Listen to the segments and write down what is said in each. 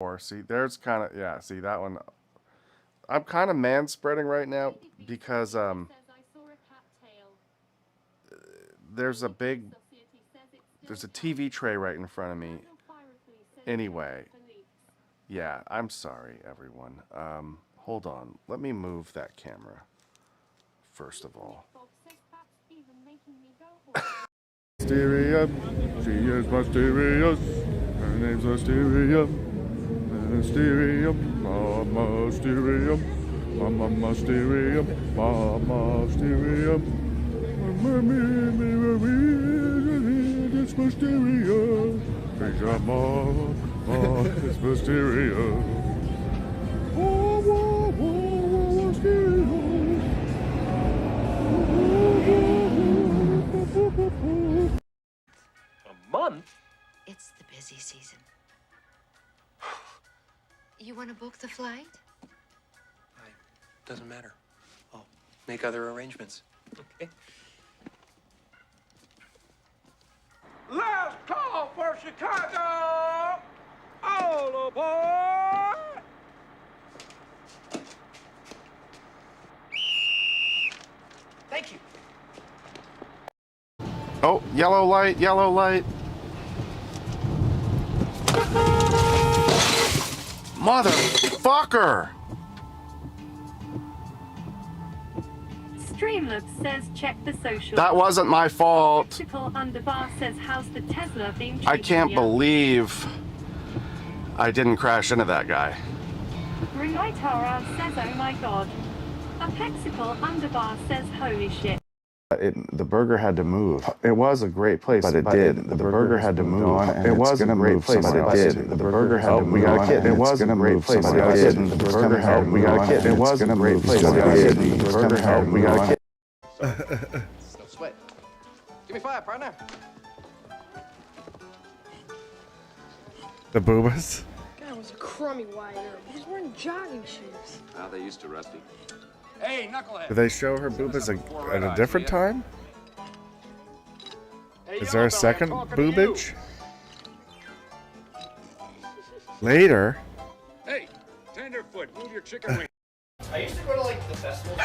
Or see, there's kind of, yeah, see that one. I'm kind of man-spreading right now because there's a big there's a TV tray right in front of me. Anyway, yeah, I'm sorry, everyone. Hold on. Let me move that camera first of all. Mysterium, she is mysterious. Her name's Mysterium. Mysterium, Mama Mysterium. Mama Mysterium, Mama Mysterium. It's Mysterium. It's Mysterium. A month? It's the busy season. You want to book the flight? Doesn't matter. I'll make other arrangements. Okay. Last call for Chicago! All aboard! Thank you. Oh, yellow light, yellow light. Motherfucker! Streamlabs says check the social. That wasn't my fault. Optical Underbar says how's the Tesla being treated? I can't believe I didn't crash into that guy. Runaitara says oh my god. Apexical Underbar says holy shit. The burger had to move. It was a great place, but it did. The burger had to move. It was a great place, but it did. The burger had to move. We got a kid. It was a great place, but it did. The burger had. We got a kid. It was a great place, but it did. The burger had. We got a kid. No sweat. Give me 5, partner. The boobas? God, it was a crummy wide arm. He was wearing jogging shoes. Now they used to Rusty. Hey, knucklehead. Do they show her boobas at a different time? Is there a second boobage? Later? Hey, tenderfoot, move your chicken wing. I used to go to like the festival. No.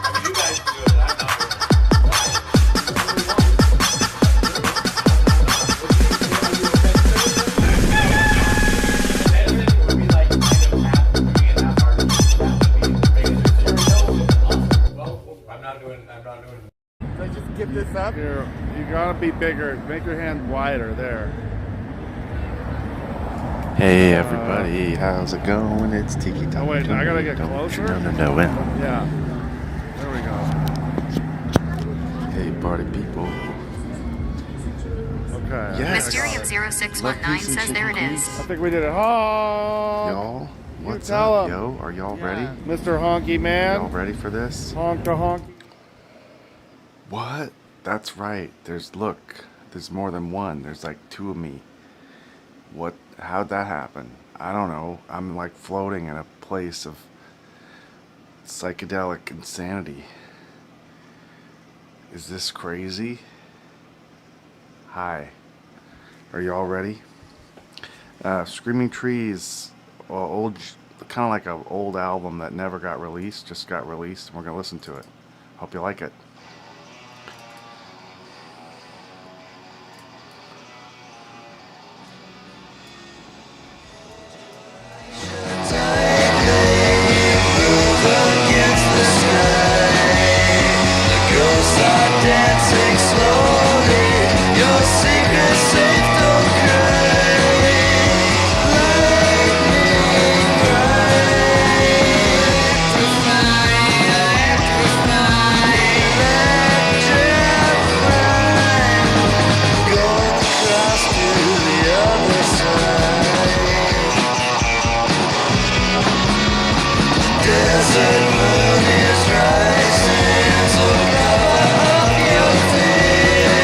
I mean, you guys do it. I'm not doing Can I just get this up? Here, you gotta be bigger. Make your hand wider there. Hey everybody, how's it going? It's Tiki Talk. Oh wait, I gotta get closer? No. Yeah. There we go. Hey party people. Okay. Yes. Mysterium 0619 says there it is. I think we did it. Oh, Y'all, what's tell up, 'em. yo? Are y'all ready? Mr. Honky Man. Y'all ready for this? Honk to honk. What? That's right. There's more than one. There's like 2 of me. What? How'd that happen? I don't know. I'm like floating in a place of psychedelic insanity. Is this crazy? Hi. Are y'all ready? Screaming Trees, old, kind of like an old album that never got released, just got released, and we're gonna listen to it. Hope you like it. Moon is rising, so cover up your face.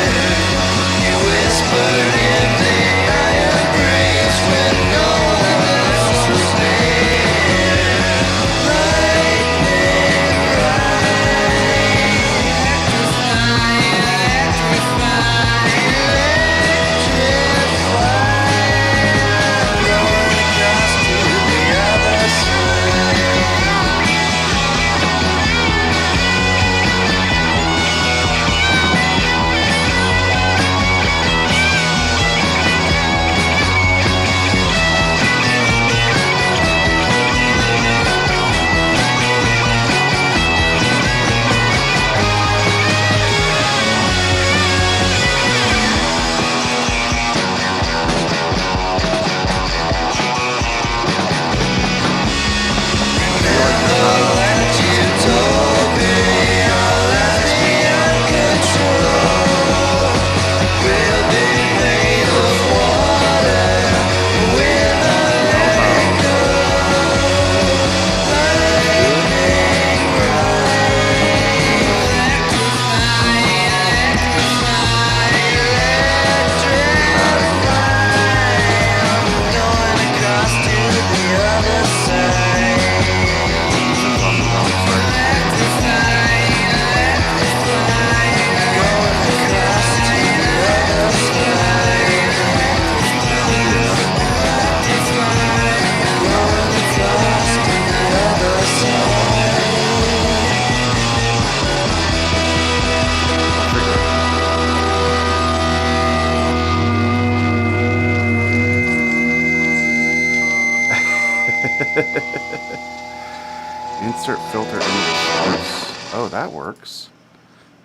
Oh, that works.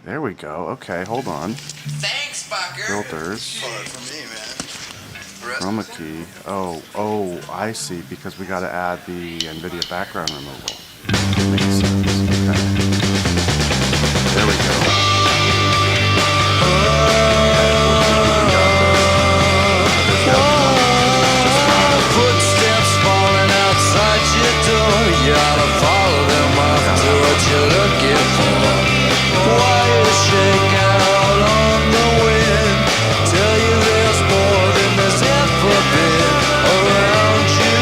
There we go. Okay, hold on. Thanks, fucker. Filters. For me, man. Chroma key. Oh, I see. Because we got to add the NVIDIA background removal. Makes sense. Okay. There we go. Footsteps falling outside your door. You ought to follow them up to what you're looking for. Wires shake out on the wind. Tell you there's more than there's ever been around you.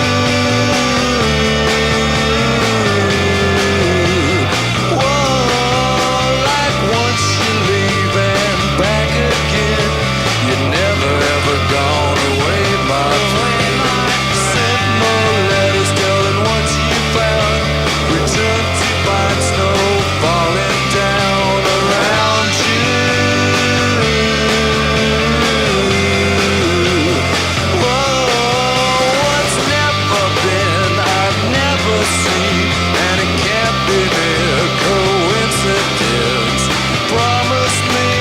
Whoa, like once you leave and back again. You're never ever gone away, my friend. Sent more letters telling what you found. Return to find snow falling down around you. Whoa, what's never been, I've never seen, and it can't be mere coincidence. Promise me,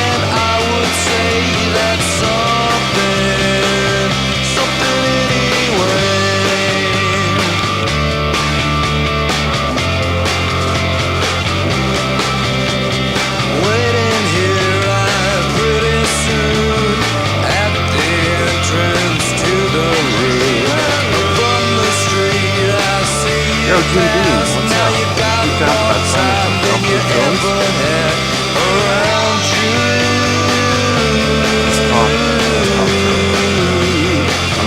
and I would say that's something, something anyway. Waiting here, pretty soon at the entrance to the room. From the street, I see you Yo, Jim Beam, pass. what's Now up? you got You down more for that time song than with you Dr. Jones? ever had around you. Let's talk to her.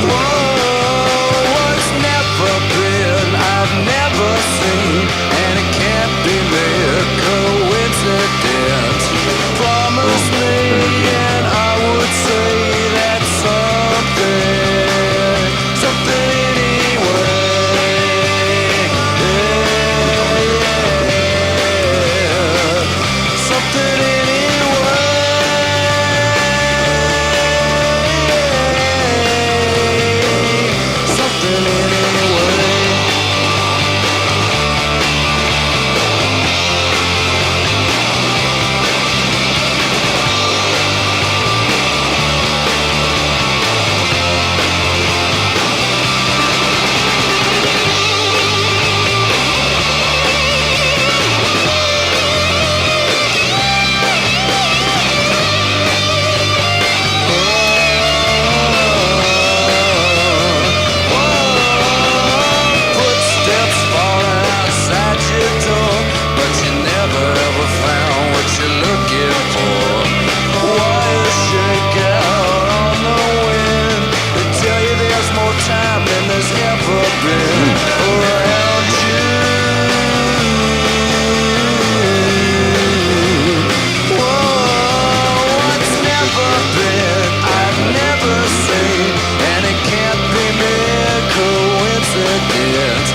Whoa, what's never been, I've never seen, and it can't be mere coincidence. Promise me, and I would say that's something, something anyway. Yeah, something anyway. Something anyway. Footsteps falling outside your door, but you never ever found what you're looking for. Wires shake out on the wind. They tell you there's more time than there's ever been around you. Whoa, what's never been, I've never seen, and it can't be mere coincidence.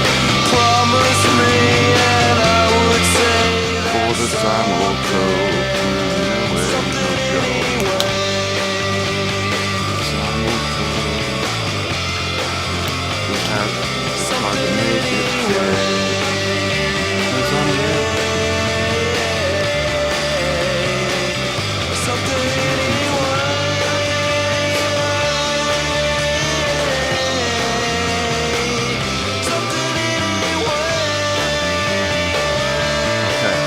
Promise me, and I would say For the time will go. something anyway. Something anyway. Something anyway. Something anyway. Okay.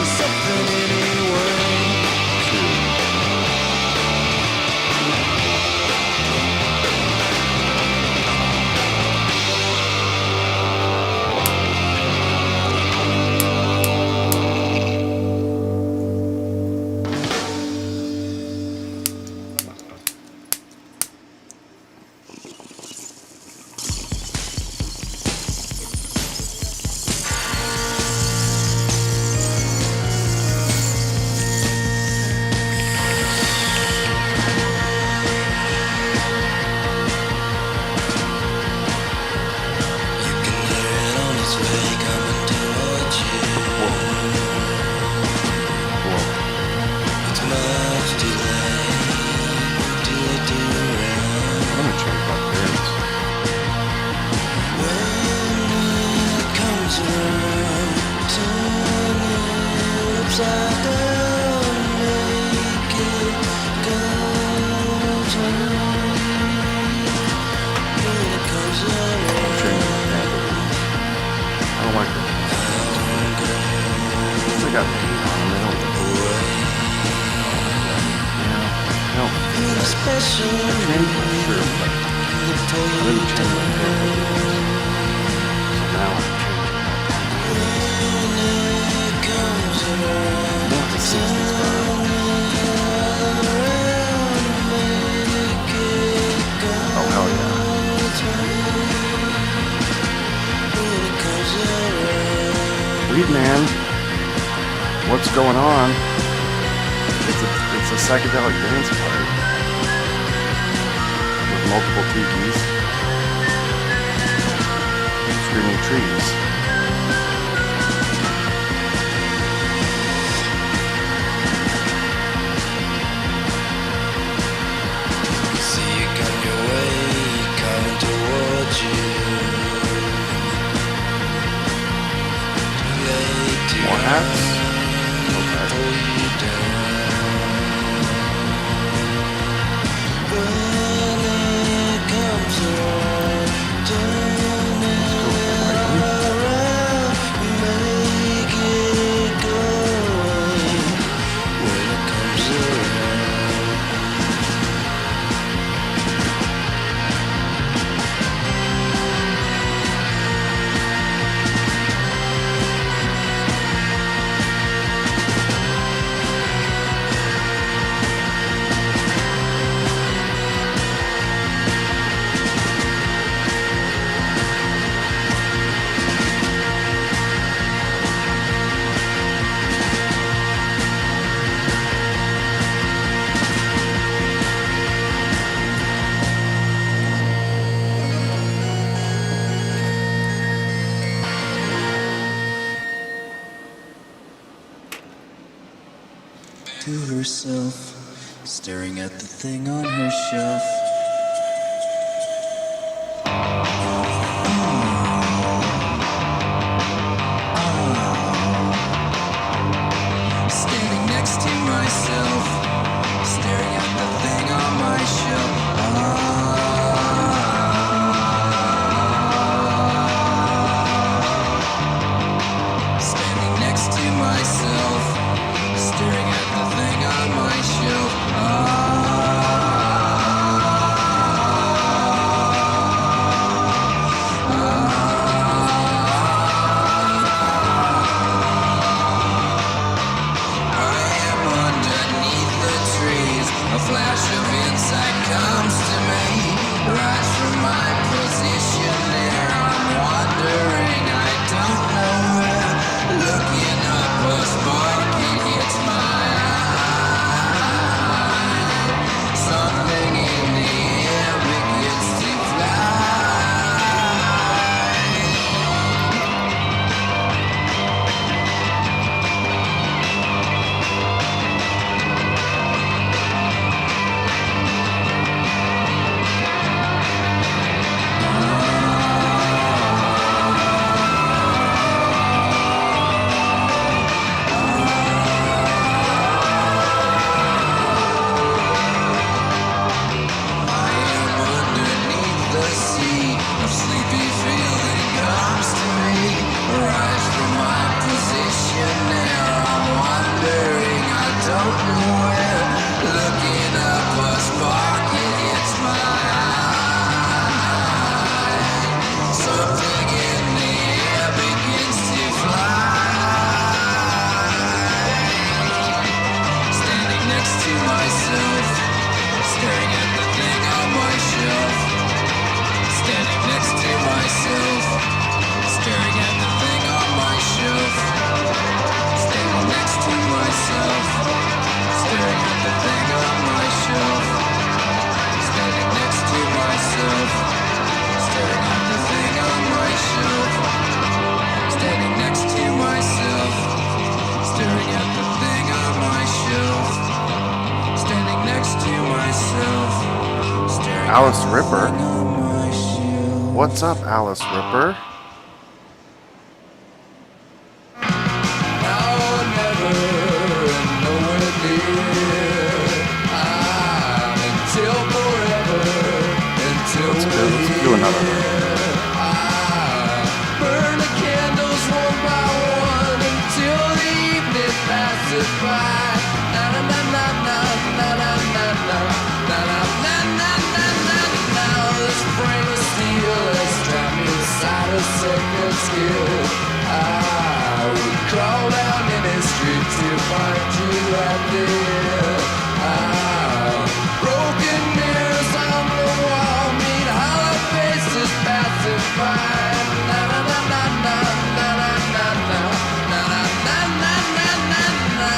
Something I don't like them. They got paint on them. They don't look good. No. Change my shirt, but I didn't change my hair. So now I'm changing. More the 60s vibe. Oh, hell yeah. Weed Man, what's going on? It's a psychedelic dance party with multiple tikis, screaming trees. See you on your way, coming towards you. More hats? To herself, staring at the thing on her shelf. Standing next to myself, staring at the thing on my shelf. Standing next to myself, staring at the thing on my shelf. Alice Ripper. What's up, Alice Ripper? I'll never lot of them. Burn the candles one by one until the evening passes by. Na na na na na na na na na na na na na na na. This frame of steel has trapped me inside a second skill. I would crawl down any street to find you out there. Broken mirrors on the wall meet hollow faces passing by. Na na na na na na na na na na na na na na na.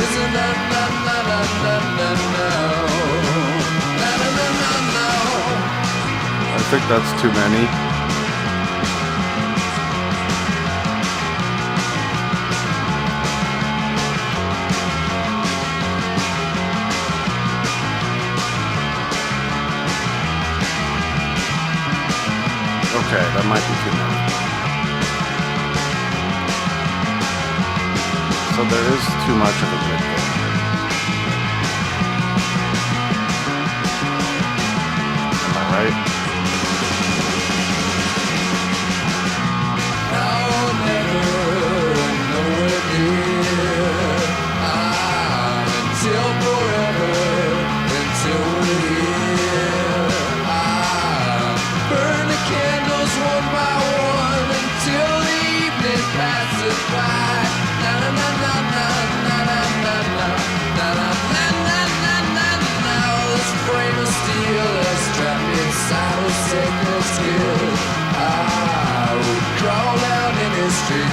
Isn't that na na na na na na na na na na na? I think that's too many. Okay, that might be too many. So there is too much of a bit there. Am I right?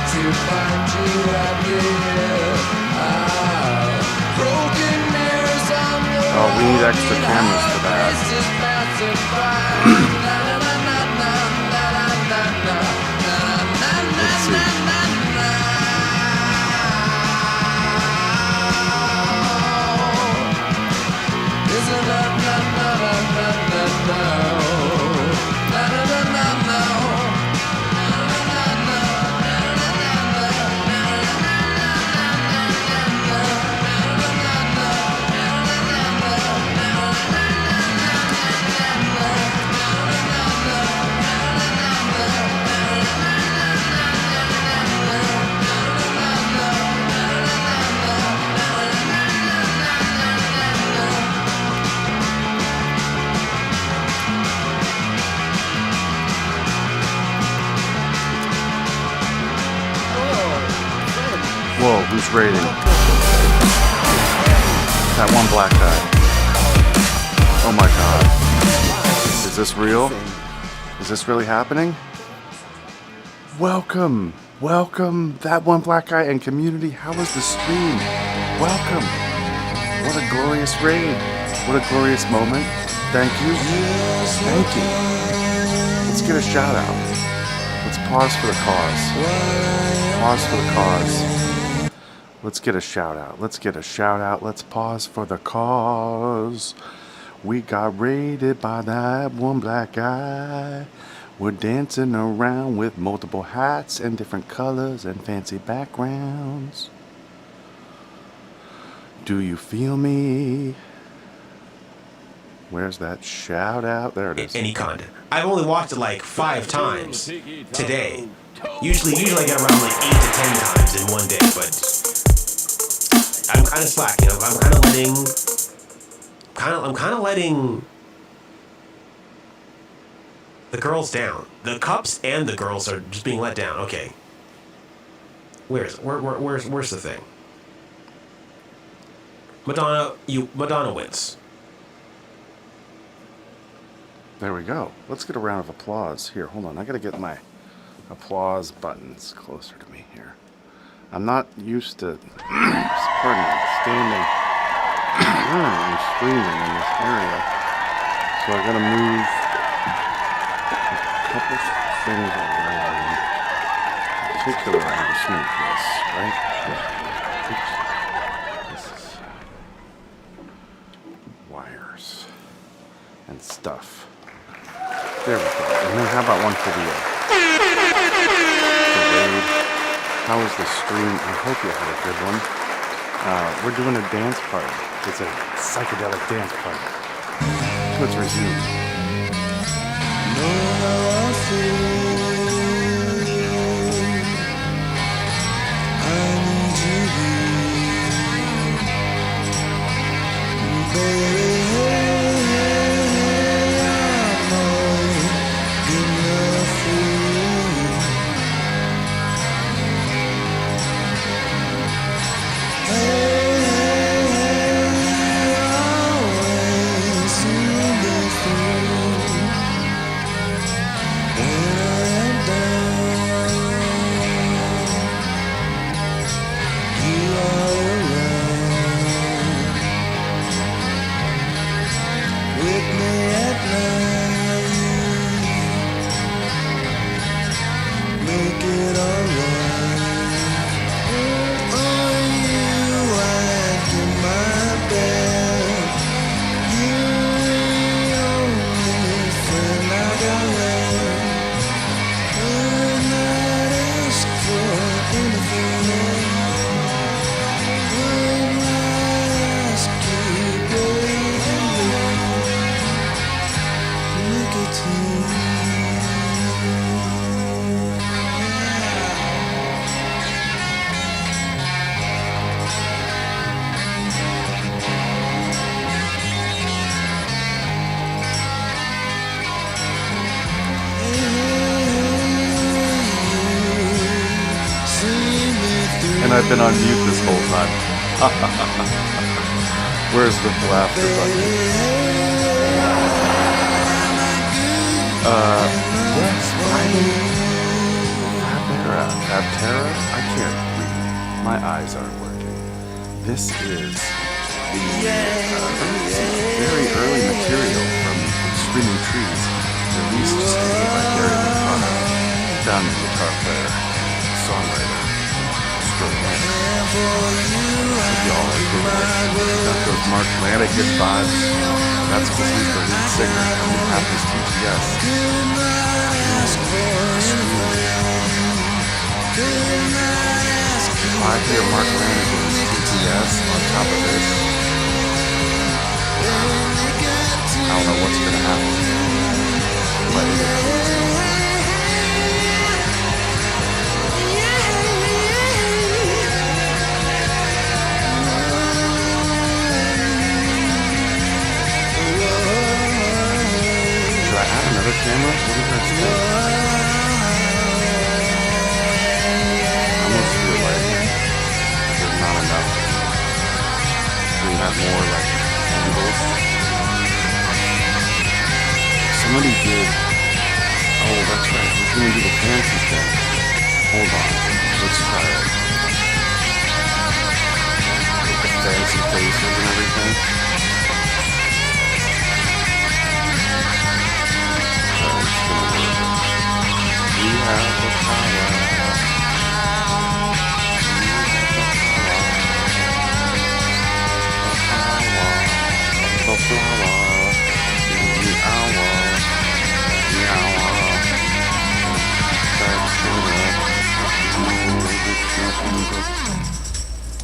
To find you out here. Broken mirrors on the Oh, we need extra cameras for that. Let's see. Whoa, who's raiding? That one black guy. Oh my god. Is this real? Is this really happening? Welcome! Welcome! That one black guy and community. How was the stream? Welcome! What a glorious raid. What a glorious moment. Thank you. Thank you. Let's get a shout out. Let's pause for the cause. Pause for the cause. Let's get a shout out. Let's get a shout out. Let's pause for the cause. We got raided by that one black guy. We're dancing around with multiple hats and different colors and fancy backgrounds. Do you feel me? Where's that shout out? There it is. Any content. I've only watched it like 5 times today. Usually I get around like 8 to 10 times in one day, but I'm kind of slacking. I'm kind of letting the girls down. The cups and the girls are just being let down. Okay. Where's the thing? Madonna wins. There we go. Let's get a round of applause. Here, hold on. I gotta get my applause buttons closer to me here. I'm not used to, pardon me, standing and screaming in this area. So I gotta move a couple things around. Particularly, I just need this, right? Yeah. Oops. This is wires and stuff. There we go. And then how about one for the raid? How was the stream? I hope you had a good one. We're doing a dance party. It's a psychedelic dance party. So let's resume. And I've been on mute this whole time. Where's the laughter button? Yes, Friday. Aptera? I can't read. My eyes aren't working. This is the very early material from Screaming Trees, released today by Gary McConnell, founding guitar player, songwriter, extraordinaire. Y'all are good. Got those Mark Lanigan vibes. That's because he's the lead singer of Happy's TGS. If I hear Mark Lanigan's TGS on top of this, I don't know what's going to happen. But it is. Should I add another camera? What do you guys think? I almost feel like there's not enough. Do we have more like angles? Somebody did. Oh, that's right. We're gonna do the fancy thing. Hold on. Let's try it. With the fancy faces and everything. We have the power. The flower. The hour. The hour.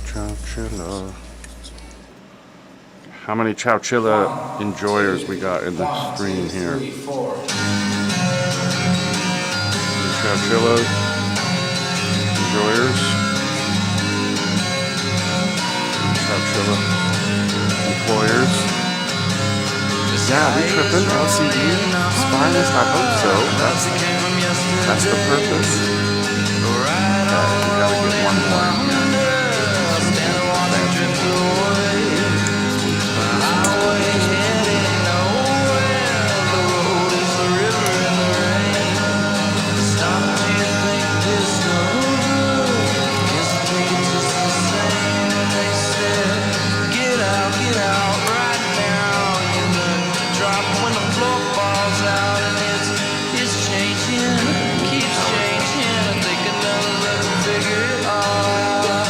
Chowchilla. How many Chowchilla enjoyers we got in the stream here? Chowchilla enjoyers, Chowchilla employers. Yeah, we tripping. LCD, spineless. I hope so. That's the purpose. Okay, we gotta get one more in here. Keeps changing, I think another let him figure it all out.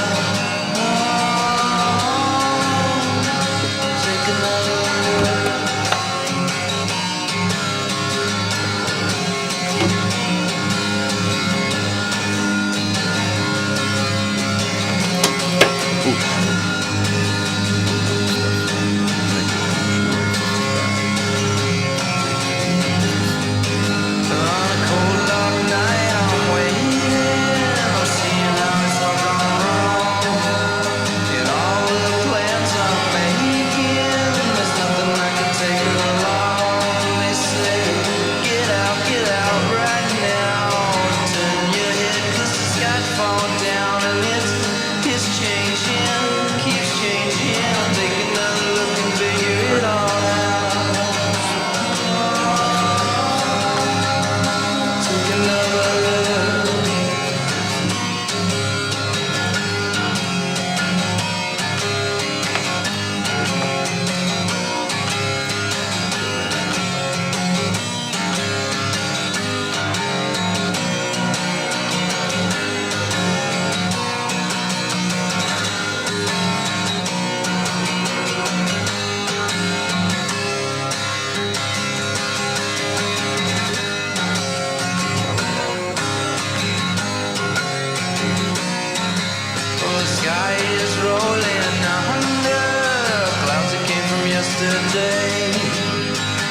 yesterday.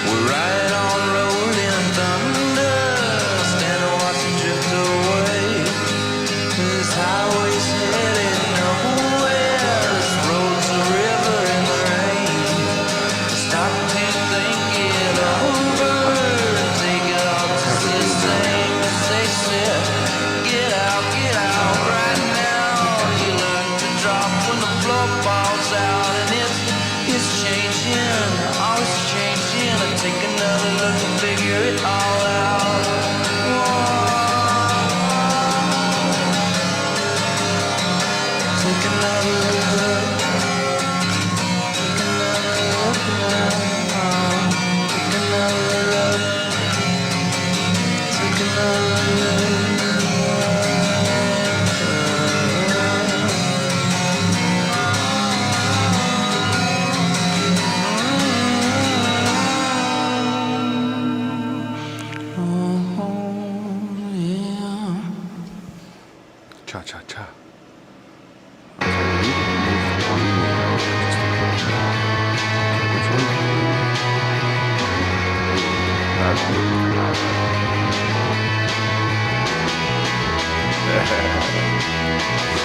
We're right on rolling thunder, standing watching drift away. This highway's headed nowhere. This road's a river in the rain. Stop to think it over and take it all just the same as they said. Get out right now. You learn to drop when the floor falls out, and it's changing, always changing. I take another look and figure it all out. Take another look. Take another look now. Take another look. Take another look. Cha cha cha.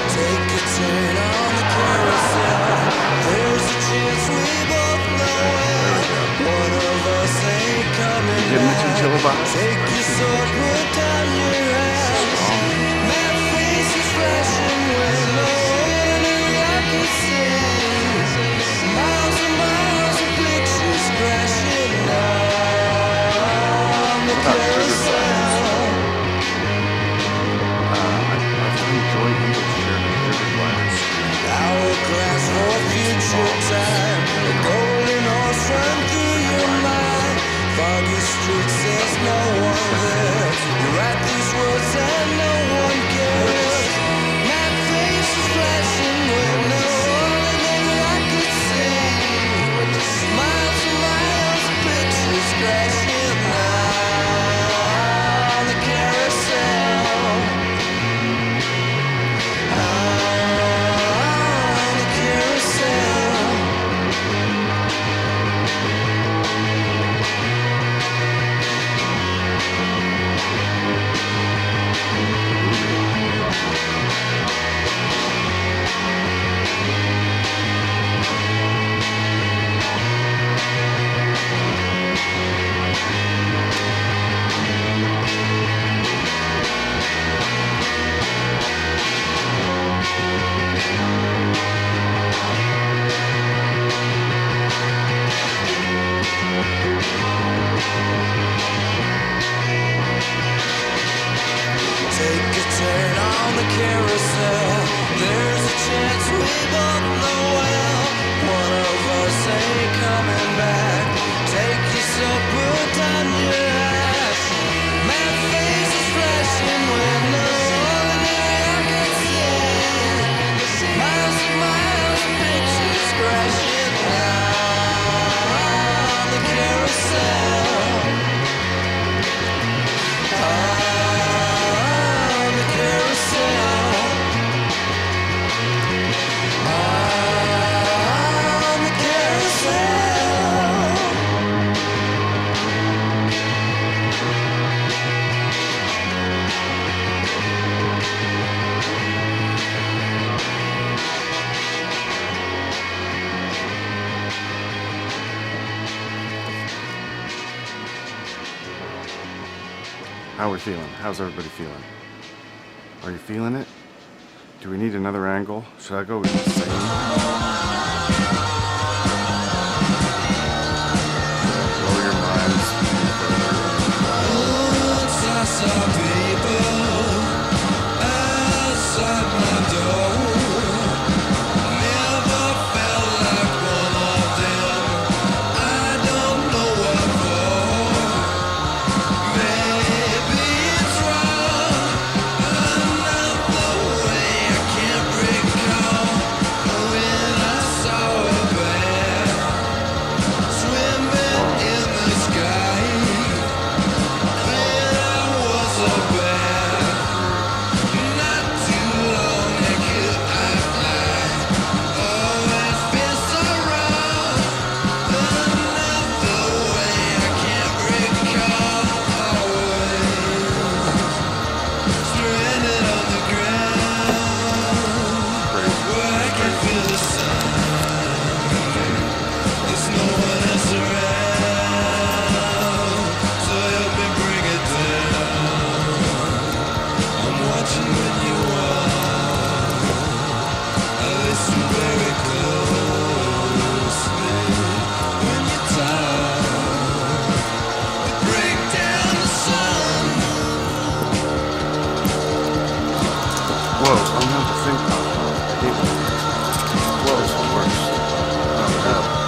Take a turn on the carousel. There's a chance we both know it. One of us ain't coming back. Take your sword, put down your axe. That face is flashing when no ordinary eye can see. Miles and miles of pictures crashing on the carousel. Hourglass for future time. A golden horse run through your mind. Foggy streets, there's no one there. You write these words and no one cares. My face is flashing when no ordinary I could see. Miles and miles of pictures crashing on the carousel. Take a turn on the carousel. There's a chance we both know well. One of us ain't coming back. Take yourself, put down your axe. My face is flashing when no ordinary I can see. Miles and miles of pictures crashing on the carousel. How are we feeling? How's everybody feeling? Are you feeling it? Do we need another angle? Should I go with the same? Lower your minds. Another way I can't recall when I saw it. Whoa, I'm not the same. I hate when whoa, it's the worst. Oh no.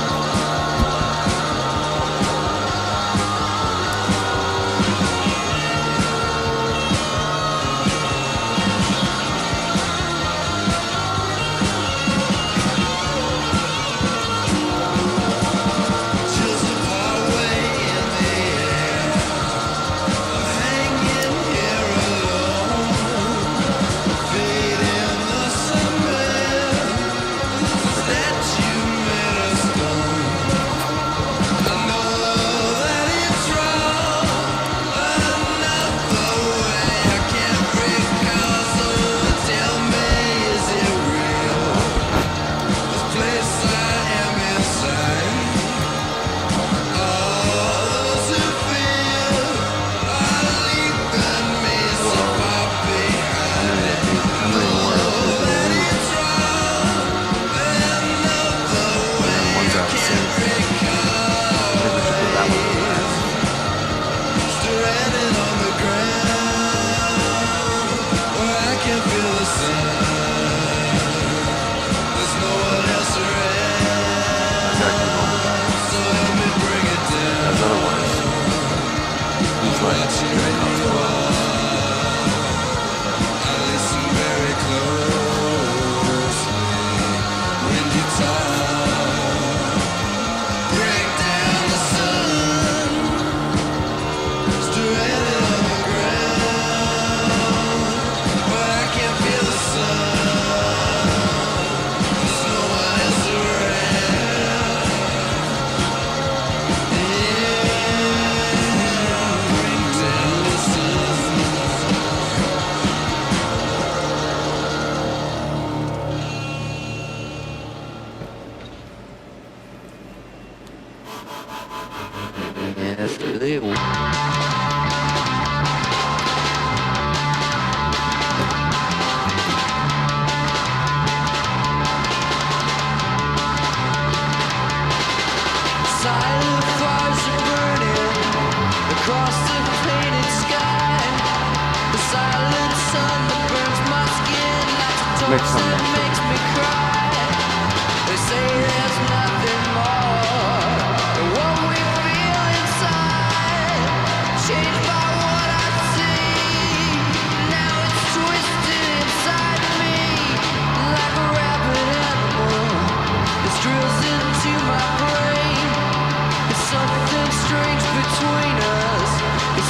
Make some.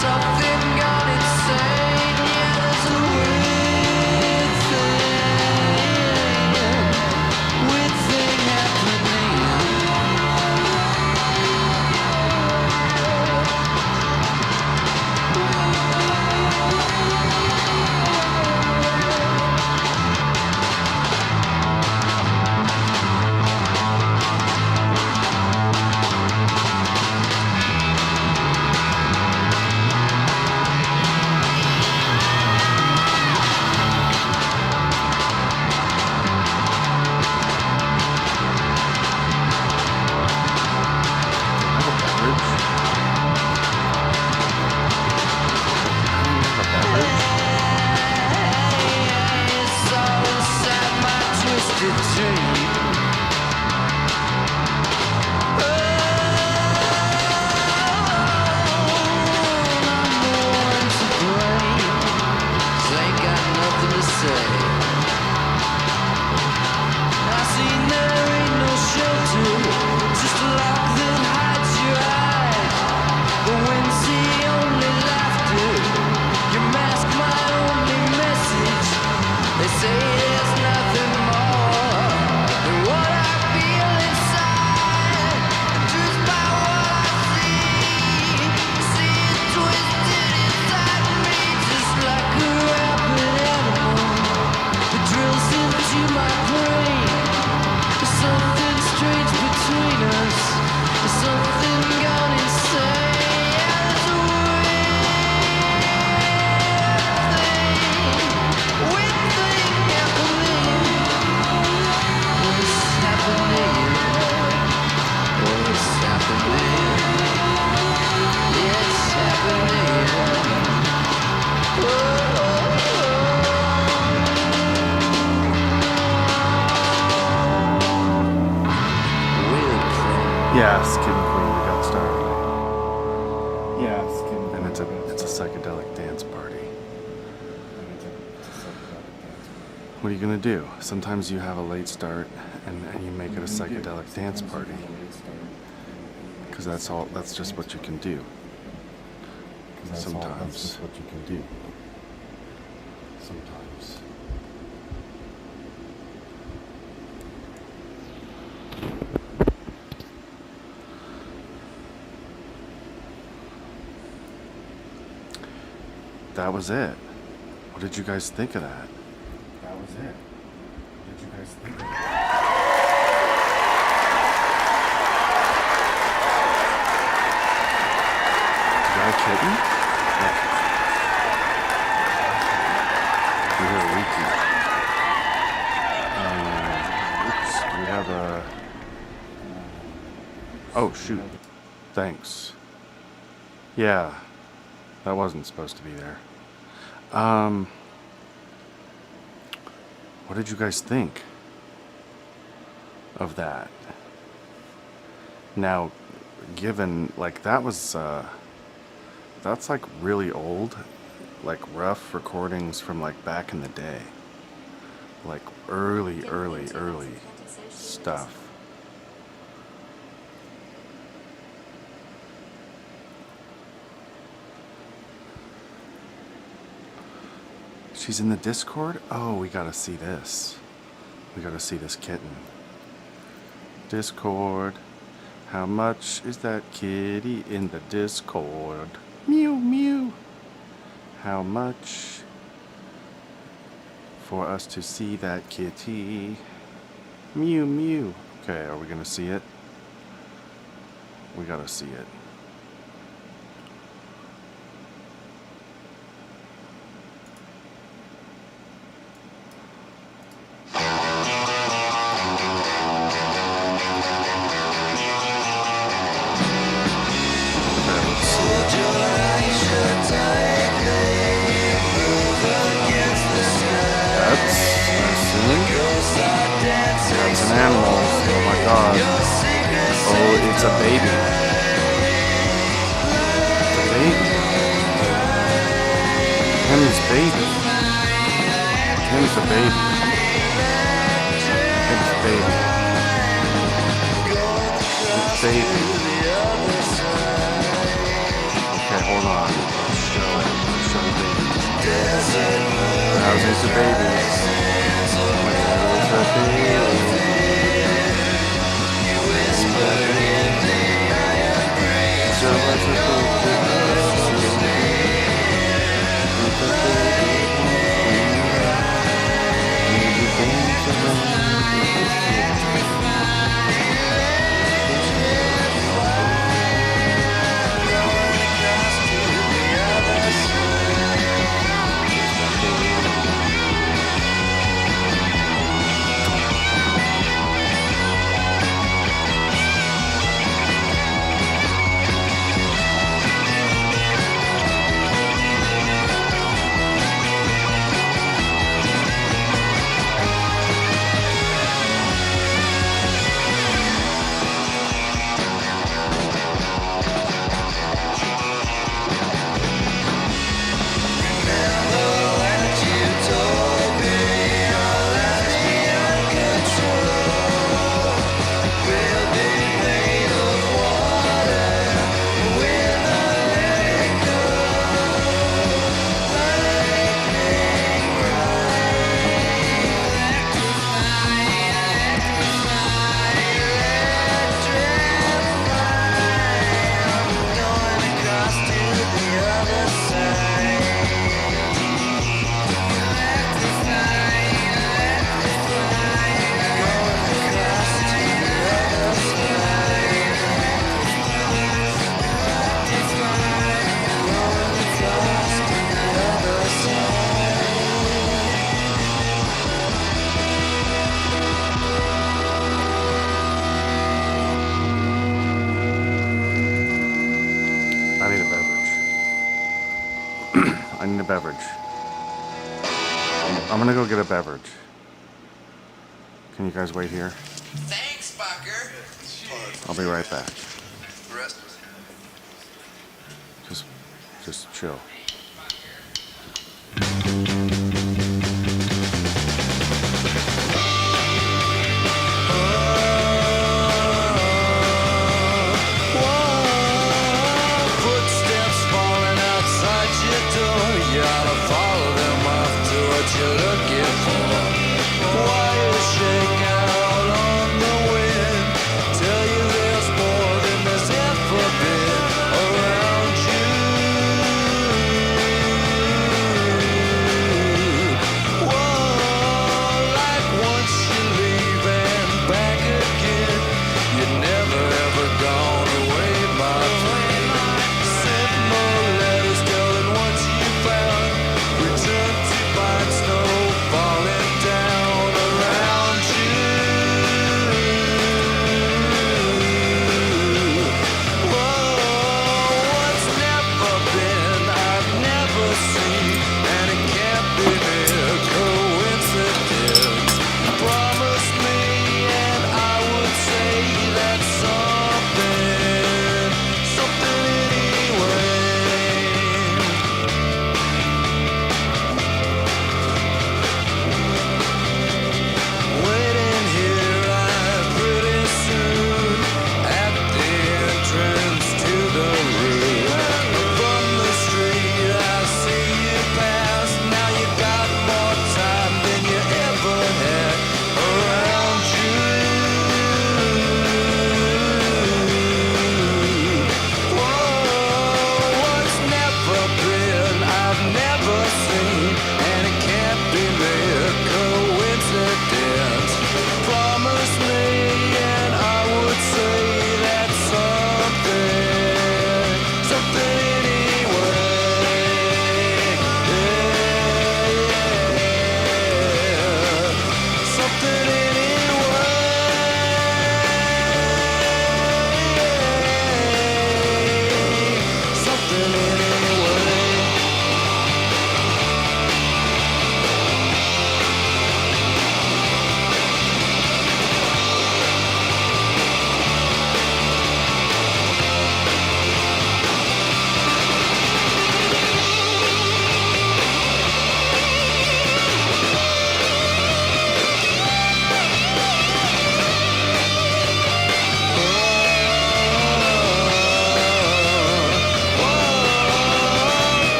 Something gone insane, yeah, there's a weird thing party. What are you gonna do? Sometimes you have a late start and you make it a psychedelic dance party. Because that's just what you can do. Sometimes. That's just what you can do. Sometimes. That was it. What did you guys think of that? That was it. What did you guys think of that? Is that a kitten? We hear a leaky. Oops. Do we have a... Oh, shoot. Thanks. Yeah. That wasn't supposed to be there. What did you guys think of that? Now, given, like, that was, that's like really old, like rough recordings from like back in the day. Like early stuff. She's in the Discord? Oh, we gotta see this. We gotta see this kitten. Discord. How much is that kitty in the Discord? Mew, mew. How much for us to see that kitty? Mew, mew. Okay, are we gonna see it? We gotta see it. That's an animal. Oh my god. Oh, it's a baby. It's a baby. Tim's baby. Tim's a baby. Tim's a baby. It's baby. Okay, hold on. Let's show babies. Thousands of babies. I need a beverage. I'm gonna go get a beverage. Can you guys wait here? Thanks, fucker. I'll be right back. Rest. Just chill.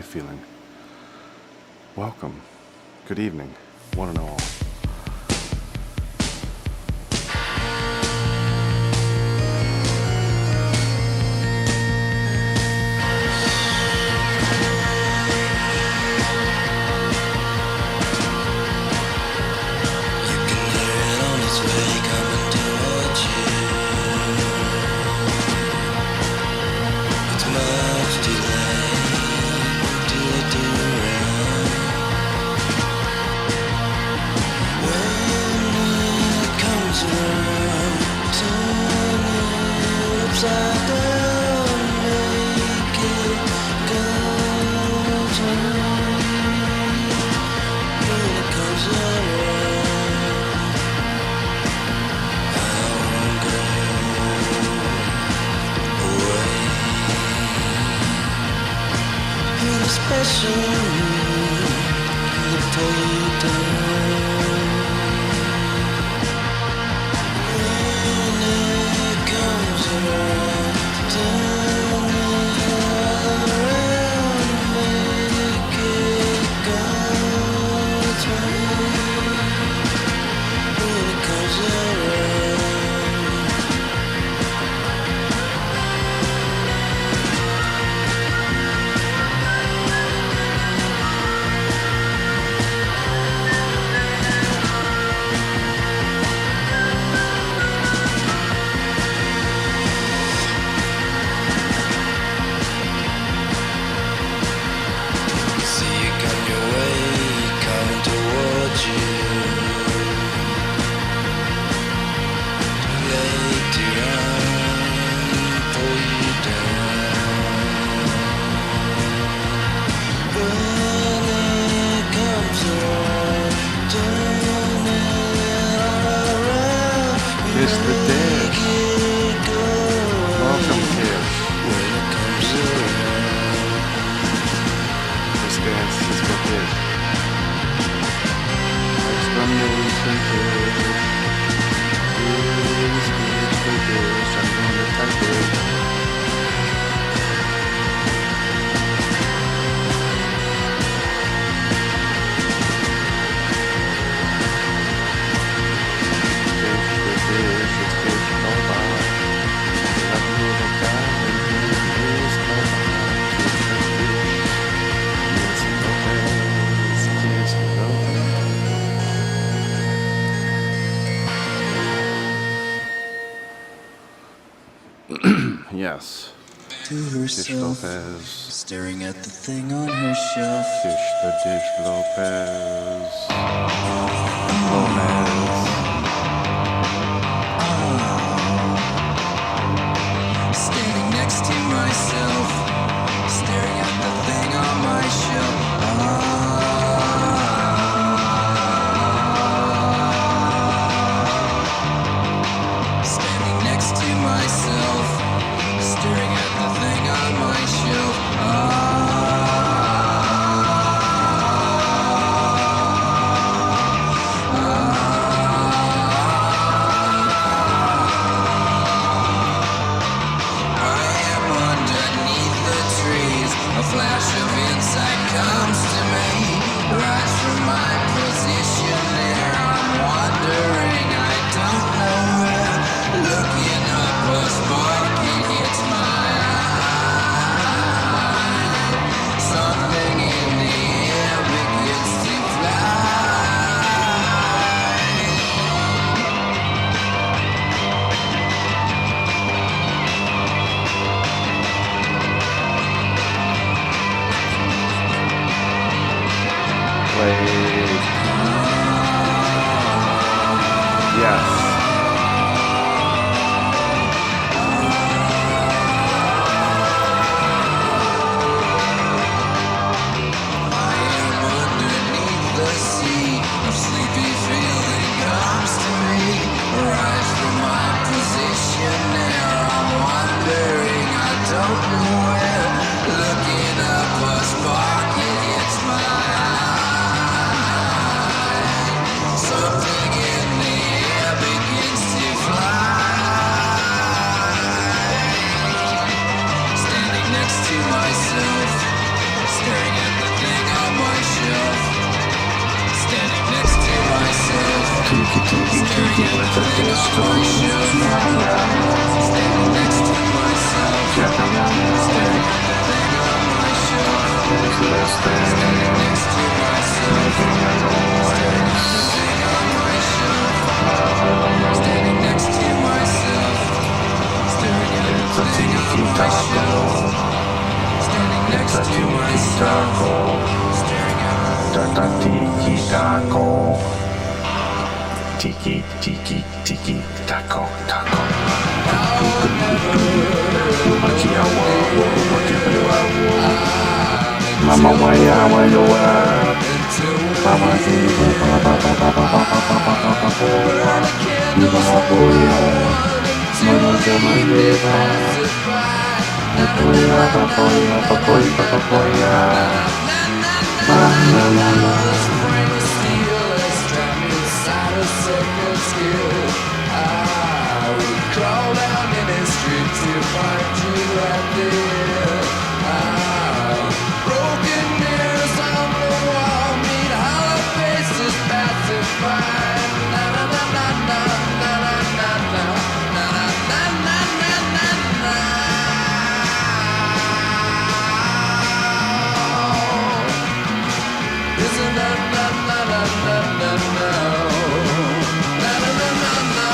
feeling. Welcome. Good evening, one and all. Yes. To herself, Lopez. staring at the thing on her shelf. Dish Lopez. Lopez. Standing next to myself, staring at the thing on my shelf. Standing next to myself, staring at the thing on my shelf. tiki, tiki, tiki, taco, taco. Mama, waya, waya, waya. Mama, crawl down any street to find you at the end. Broken mirrors on the wall meet hollow faces passing by. Na na na na na na na na na na na na na na. Isn't that na na na na na na? Na na na na na.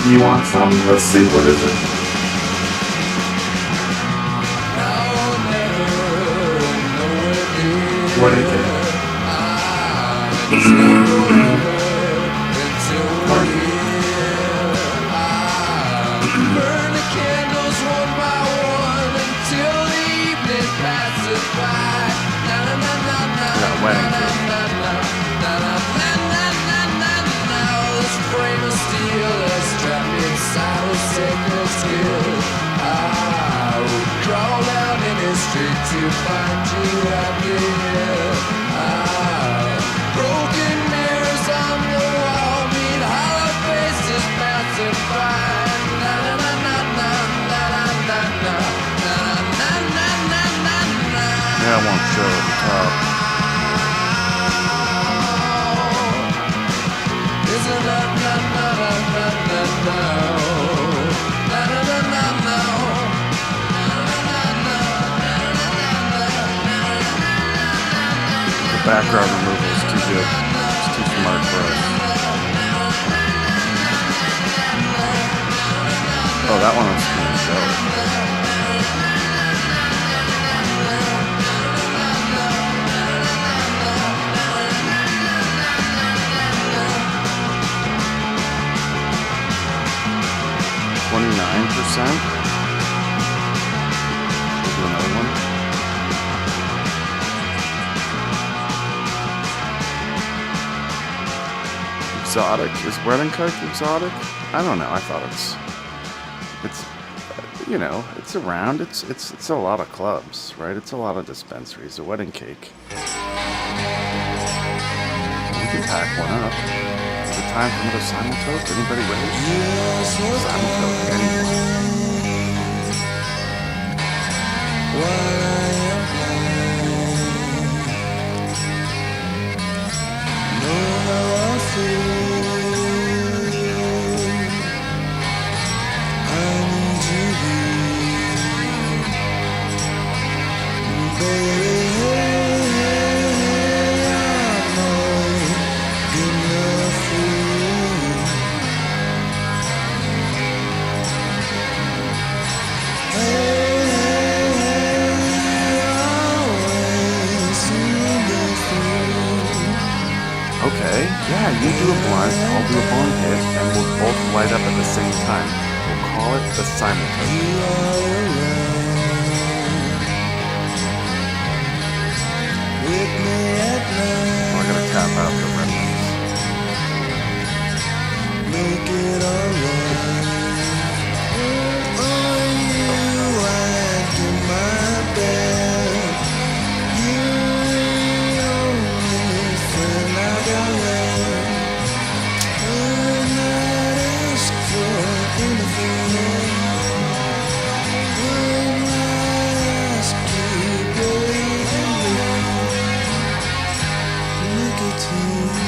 You want some? Let's see, what is it? What is it? Burn the candles one by one until the evening passes by. Na na na na na. Yeah, wedding cake. This frame of steel is trapped inside a sacred skill. I would crawl down any street to find you out there. Broken mirrors on the wall meet hollow faces passing by. Na na na na na na na na na na na na na na. Yeah, I won't show at the top. Isn't that na na na na na na? Na na na na na. The background removal is too good. It's too smart for us. Oh, that one was going to show. %. We'll do another one. Exotic. Is wedding cake exotic? I don't know. I thought it's you know, it's around. It's a lot of clubs, right? It's a lot of dispensaries. A wedding cake. We can pack one up. Is it time for another simultoast? Anybody ready? Simultoast. Anyone. Okay, yeah, you do a blunt, I'll do a bong hit, and we'll both light up at the same time. We'll call it the simultoast. Oh, I gotta tap out the remnants. Make it alright. Oh, you went to my bed. You're the only friend I got left. Would not ask for anything. Would not ask you, baby. Look at you.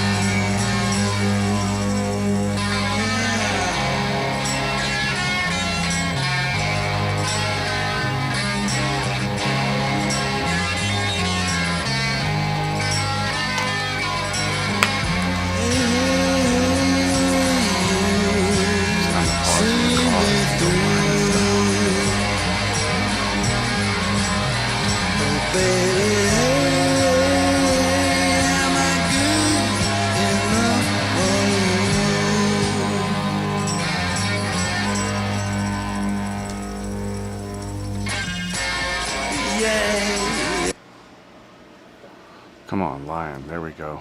Come on, lion. There we go.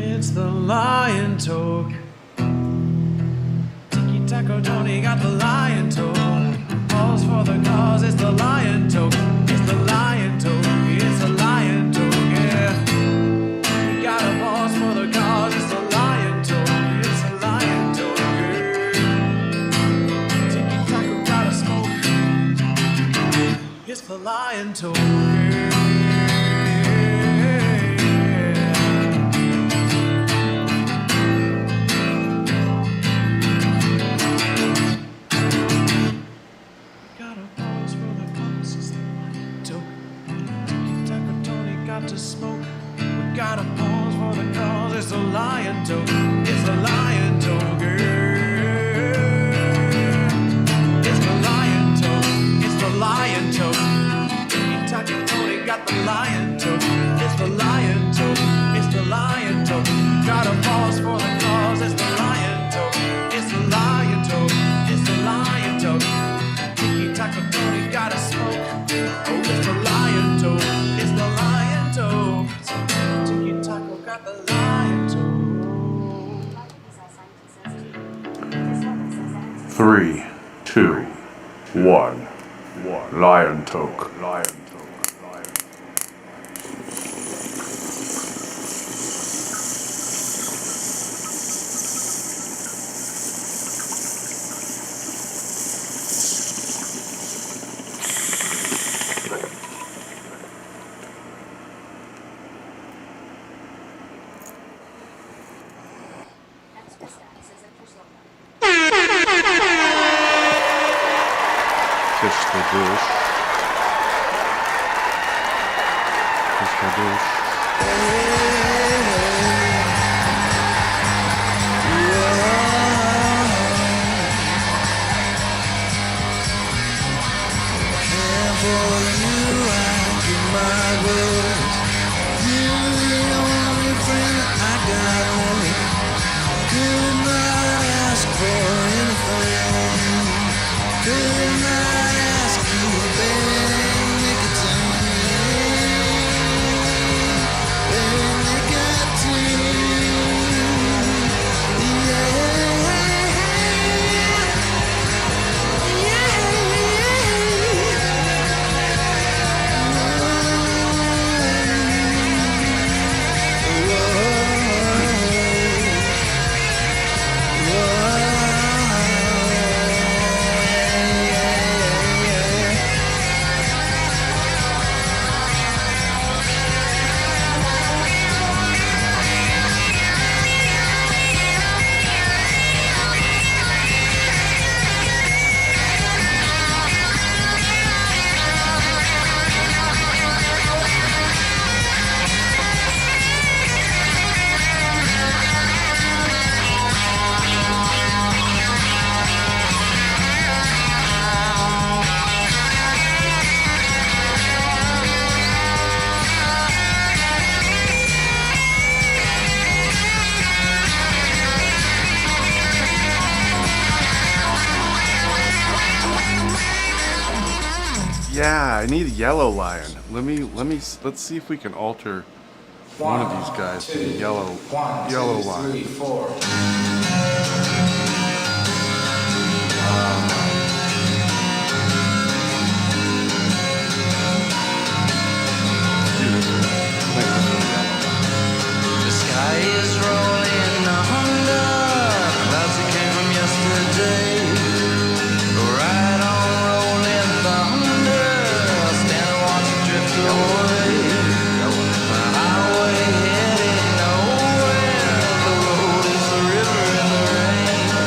It's the lion talk. Tiki Taco Tony got the lion talk. Pause for the cause, it's the lion talk. It's the lion talk. It's the lion talk, yeah. We gotta pause for the cause, it's the lion talk. It's the lion talk, yeah. Tiki Taco gotta smoke. It's the lion talk, yeah. To smoke, we gotta pause for the cause. It's the lion talk. It's the lion talk, girl. It's the lion talk. It's the lion talk. Kentucky Tony got the lion talk. It's the lion talk. It's the lion talk. Gotta pause for the cause. It's the lion talk. It's the lion talk. It's the lion talk. Kentucky Tony gotta smoke. Oh, it's the lion talk. It's the lion. Tiki Taco got the lion talk. 3, 2, 1. Lion talk. Lion talk. Fish the dish. Fish the dish. Yeah, I need a yellow lion. Let's see if we can alter one of these guys to be yellow lion. 3, 4. The sky is rolling under clouds that came from yesterday. Right on rolling thunder, stand and watch it drift away. Highway heading nowhere, the road is the river in the rain.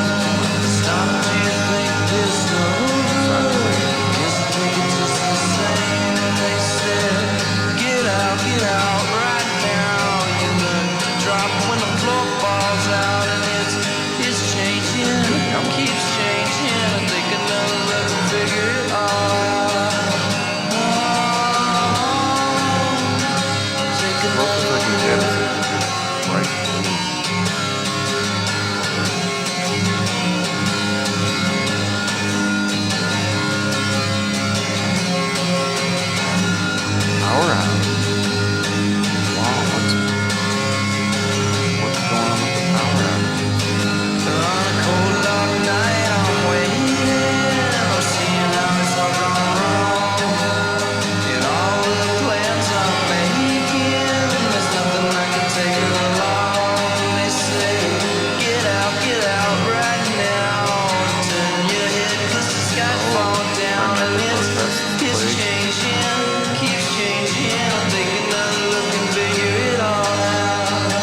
fall down and Protest, it's please. changing, keeps changing. I'll take another look and figure it all out.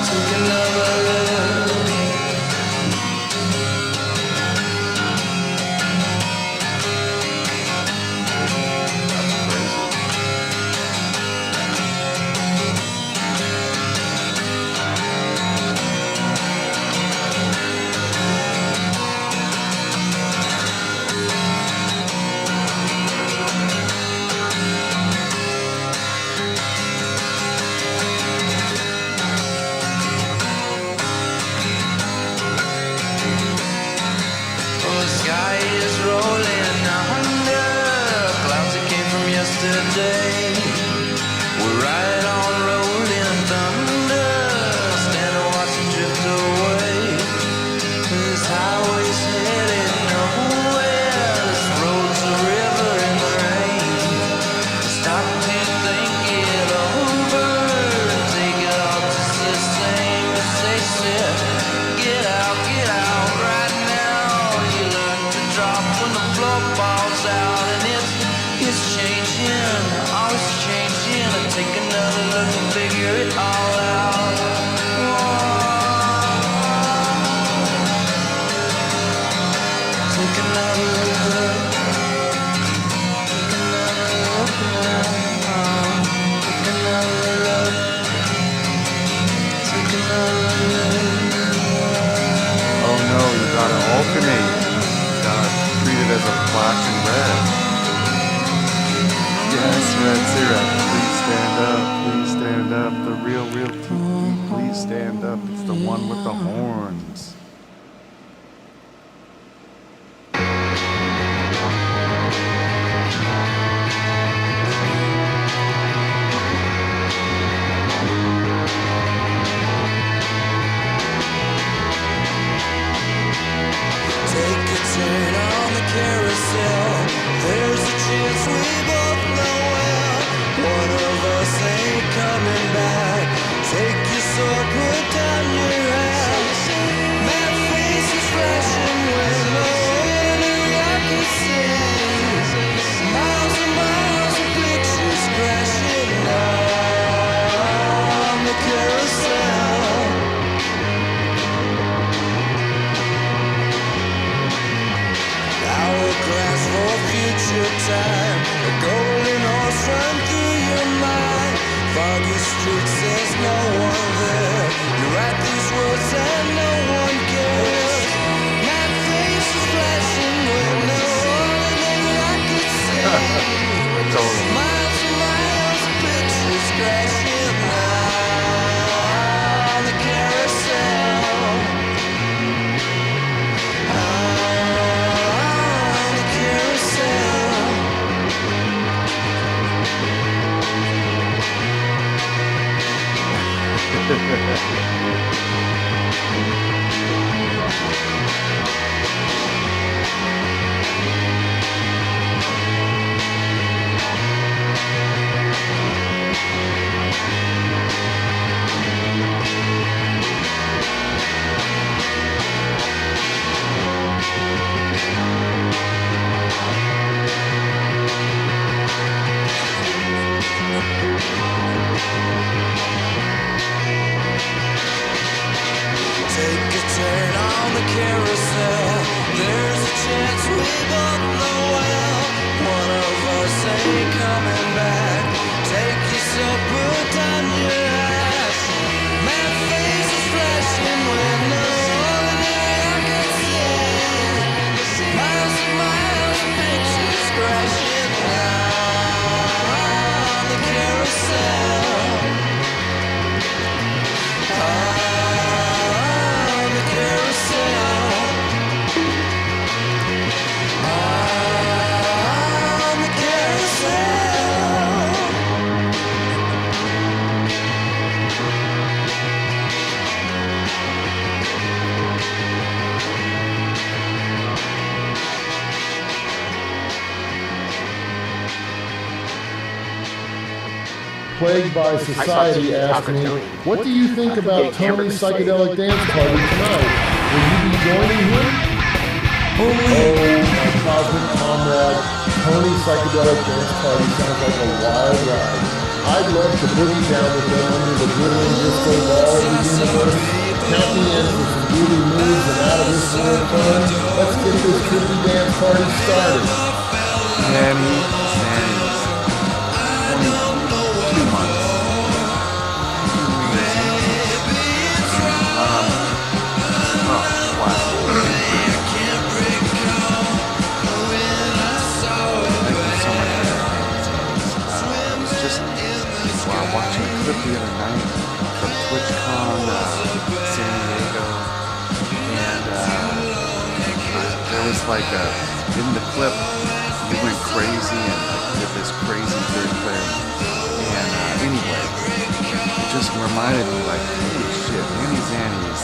Take another look. Oh, the sky is rolling under clouds that came from yesterday. We're right on rolling thunder, stand and watch it drift away. This highway's headed nowhere. This road's a river in the rain. Stop to think it over and take it all just the same as they said. Get out right now. You learn to drop when the floor falls out, and it's changing, always changing. I take another look and figure it all out. Take another look. Take another look now. Take another look. Take another look. Oh no, you gotta alternate. You gotta treat it as a flash and red. Yes, Red Syrup. Please stand up. Please stand up. The real TV. Please stand up. It's the one with the horns. Take a turn on the carousel. There's a chance we both know well. One of us ain't coming back. Take your sword, put down your hat. Mad faces flashing when no ordinary eye can see. Miles and miles of pictures crashing on the carousel. Hourglass for future time. A golden horse run through your mind. Foggy streets, there's no one there. You write these words and no one cares. Mad faces flashing with no ordinary I could see. Miles and miles of pictures crashing on the carousel. On the carousel. Take a turn on the carousel. There's a chance we both know well. One of us ain't coming back. Take yourself, put down your hat. Mad faces flashing when no ordinary I can see. Miles and miles of pictures crashing on the carousel. On the carousel. On the carousel. Plagued by Society asked me, what do you think about Tony's Psychedelic Dance Party tonight? Will you be joining him? Oh, my cosmic comrade, Tony Psychedelic Dance Party sounds like a wild ride. I'd love to boogie down with them under the glittering disco ball of the universe. Count me in for some groovy moves and out of this world fun. Let's get this trippy dance party started. Nanny, 22 months. Oh, wow. Thank you so much for that. I was just watching a clip the other night from TwitchCon San Diego, and there was like in the clip, he went crazy and did this crazy third thing. And anyway, it just reminded me like, holy shit, Nanny Zanny's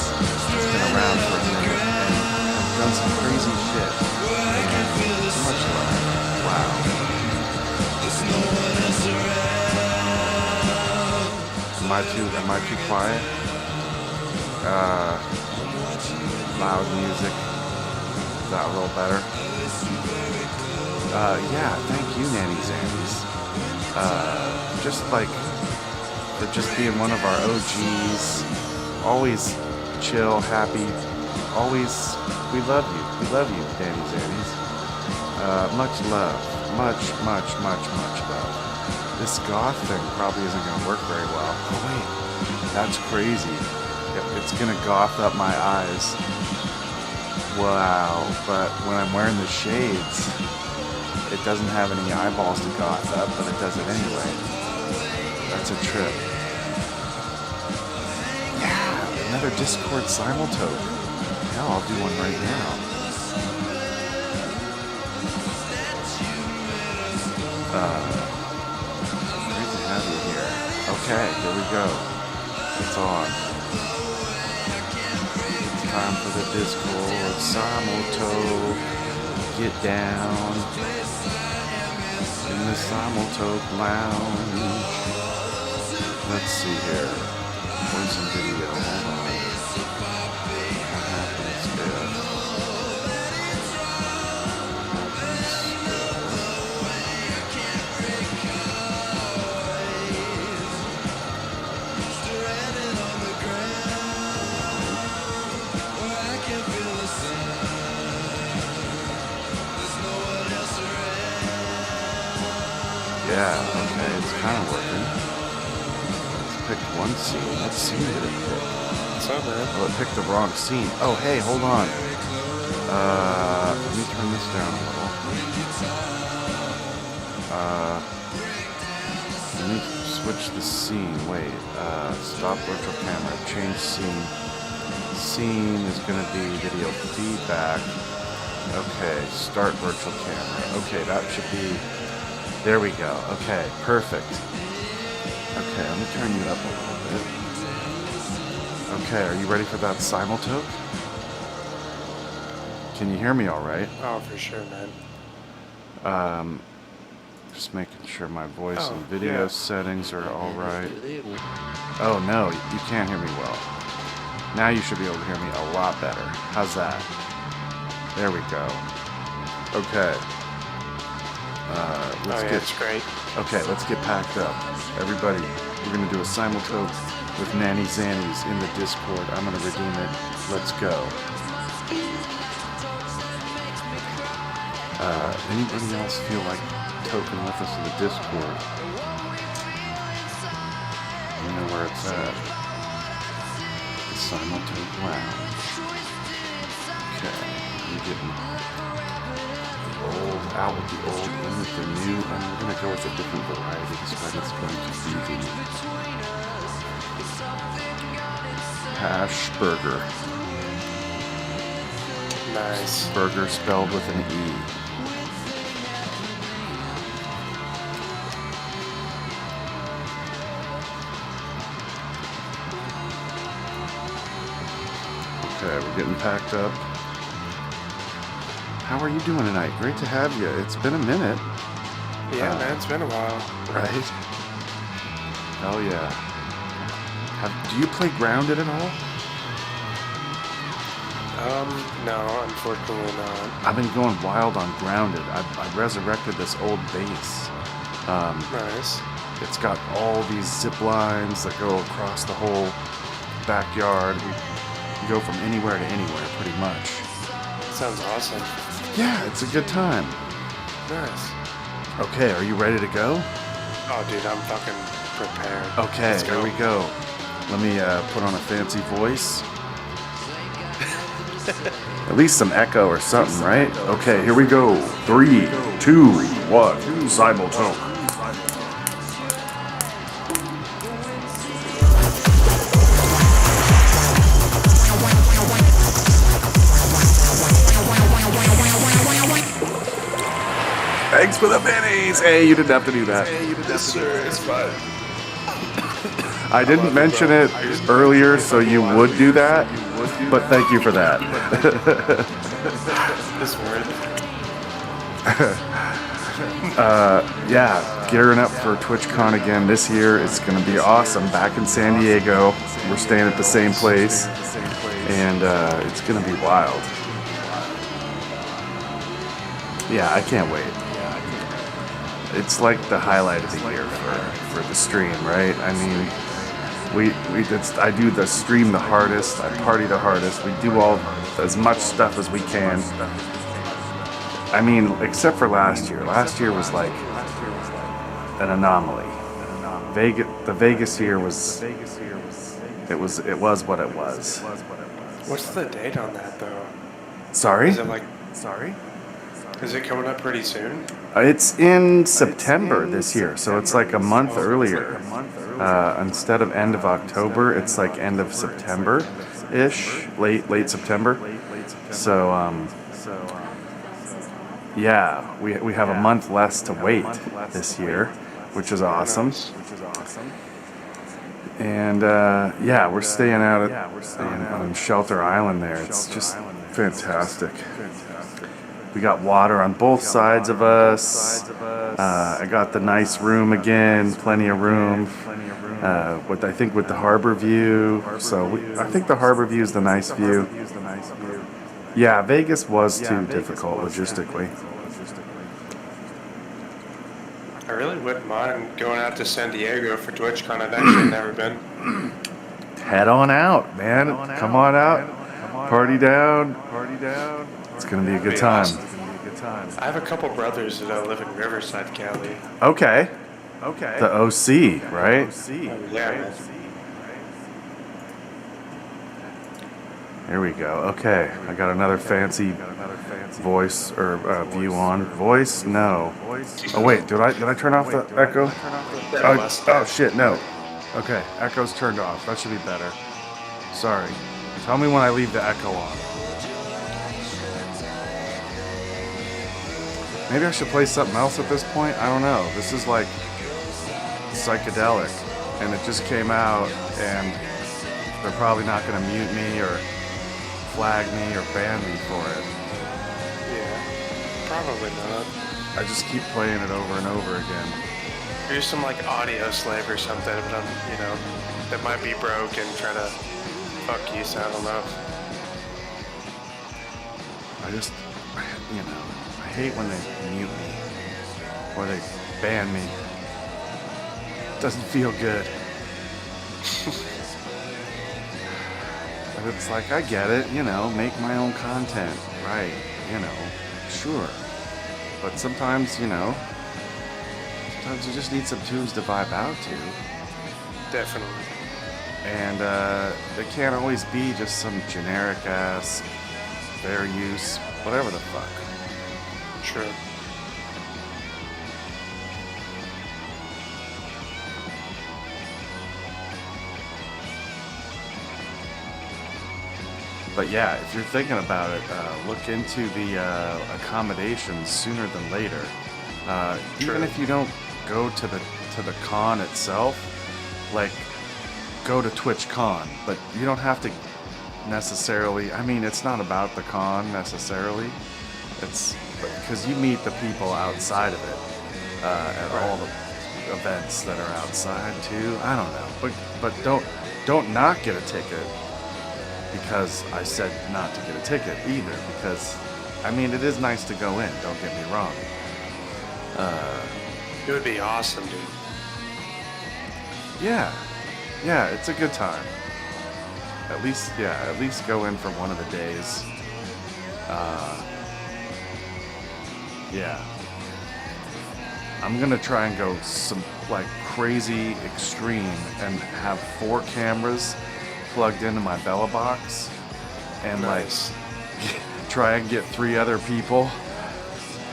been around for a minute and done some crazy shit. And so much love. Wow. Am I too quiet? Loud music. Is that a little better? Yeah, thank you, Nanny Zannies. Just like for just being one of our OGs. Always chill, happy. Always, we love you, Nanny Zannies. Much love. Much love. This goth thing probably isn't going to work very well. Oh wait, that's crazy. It's going to goth up my eyes. Wow, but when I'm wearing the shades, it doesn't have any eyeballs to goth up, but it does it anyway. That's a trip. Yeah, another Discord simultoke. Hell, I'll do one right now. Great to have you here. Okay, here we go. It's on. It's time for the Discord simultoke. Get down in the simultoke lounge. Let's see here. Voice and video. Hold on. What happens if? Yeah, okay, it's kind of working. Let's pick one scene. What scene did it pick? What's up, man? Oh, it picked the wrong scene. Oh, hey, hold on. Let me turn this down a little. Let me switch the scene. Wait, stop virtual camera. Change scene. Scene is going to be video feedback. Okay, start virtual camera. Okay, that should be... There we go. Okay, perfect. Okay, let me turn you up a little bit. Okay, are you ready for that simultoke? Can you hear me all right? Oh, for sure, man. Just making sure my voice and video settings are all right. Oh no, you can't hear me well. Now you should be able to hear me a lot better. How's that? There we go. Okay. That's great. Okay, let's get packed up. Everybody, we're going to do a simultoke with Nanny Zannies in the Discord. I'm going to redeem it. Let's go. Anybody else feel like token with us in the Discord? You know where it's at. The simultoke lounge. Okay, I'm getting old, out with the old, in with the new, and we're going to go with a different variety, but it's going to be the hash burger. Nice. Burger spelled with an E. Okay, we're getting packed up. How are you doing tonight? Great to have you. It's been a minute. Yeah, man, it's been a while. Right? Oh yeah. Do you play Grounded at all? No, unfortunately not. I've been going wild on Grounded. I resurrected this old bass. Nice. It's got all these zip lines that go across the whole backyard. We go from anywhere to anywhere, pretty much. Sounds awesome. Yeah, it's a good time. Nice. Okay, are you ready to go? Oh, dude, I'm fucking prepared. Okay, Let's here go. we go. Let me put on a fancy voice. At least some echo or something, right? Okay, here we go. 3, 2, 1, Cybotone. Thanks for the pennies. Hey, you didn't have to do that. It's fine. I didn't mention it earlier, so you would do that. But thank you for that. This word. Yeah, gearing up for TwitchCon again this year. It's going to be awesome. Back in San Diego. We're staying at the same place. And it's going to be wild. Yeah, I can't wait. It's like the highlight of the year for the stream, right? I mean, I do the stream the hardest, I party the hardest, we do as much stuff as we can. I mean, except for last year. Last year was like an anomaly. The Vegas year was what it was. What's the date on that, though? Sorry? Is it coming up pretty soon? It's in September this year, so it's like a month earlier. Instead of end of October, it's like end of September-ish, late September. So, yeah, we have a month less to wait this year, which is awesome. And yeah, we're staying out on Shelter Island there. It's just fantastic. We got water on both sides of us. I got the nice room again, plenty of room. I think with the harbor view. So I think the harbor view is the nice view. Yeah, Vegas was too difficult logistically. I really wouldn't mind going out to San Diego for TwitchCon. I've actually never been. Head on out, man. Come on out. Party down. It's gonna be a good time. I have a couple brothers that live in Riverside, Cali. Okay. The OC, right? Yeah, man. Here we go. Okay, I got another fancy voice or view on. Voice? No. Oh wait, did I turn off the echo? Oh shit, no. Okay, echo's turned off. That should be better. Sorry. Tell me when I leave the echo on. Maybe I should play something else at this point. I don't know. This is like Psychedelic, and it just came out, and they're probably not going to mute me or flag me or ban me for it. Yeah, probably not. I just keep playing it over and over again. You're some like audio slave or something, but that might be broke and try to fuck you, so I don't know. I hate when they mute me or they ban me. It doesn't feel good. But it's like, I get it, make my own content, right, sure. But sometimes, sometimes you just need some tunes to vibe out to. Definitely. And it can't always be just some generic ass, fair use, whatever the fuck. True. But yeah, if you're thinking about it, look into the accommodations sooner than later. Even if you don't go to the con itself, like go to TwitchCon, but you don't have to necessarily. I mean, it's not about the con necessarily. It's because you meet the people outside of it at all the events that are outside too. I don't know, but don't not get a ticket. because I said not to get a ticket either, because, I mean, it is nice to go in, don't get me wrong. It would be awesome, dude. Yeah, it's a good time. At least go in for one of the days. Yeah. I'm gonna try and go some like crazy extreme and have 4 cameras plugged into my Bella box and Nice. like try and get 3 other people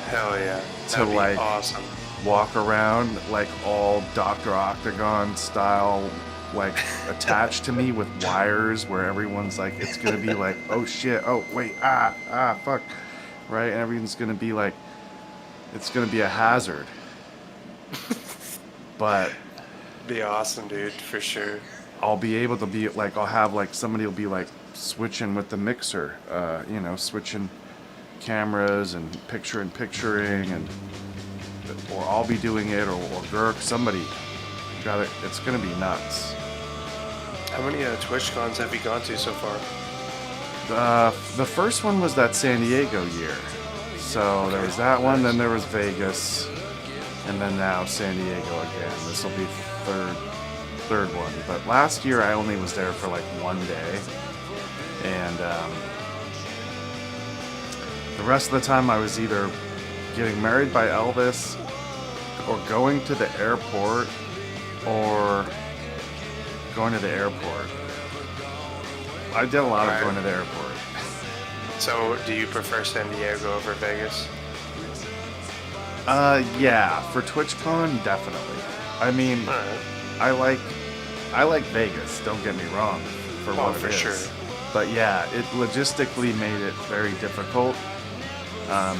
Hell yeah. to That'd be like awesome. walk around like all Dr. Octagon style, like attached to me with wires where everyone's like, it's gonna be like, oh shit, oh wait, fuck, right? And everything's gonna be like, it's gonna be a hazard. But Be awesome, dude, for sure. I'll be able to be like, I'll have like somebody will be like switching with the mixer, switching cameras and picturing, and or I'll be doing it, or Girk, somebody got it. It's gonna be nuts. How many TwitchCons have you gone to so far? The first one was that San Diego year, so there was that one. Then there was Vegas, and then now San Diego again. This will be third one. But last year I only was there for like one day, and the rest of the time I was either getting married by Elvis, or going to the airport, or going to the airport. I did a lot of going to the airport. So, do you prefer San Diego over Vegas? Yeah, for TwitchCon, definitely. I mean, I like Vegas, don't get me wrong, for what it is. Sure. But yeah, it logistically made it very difficult,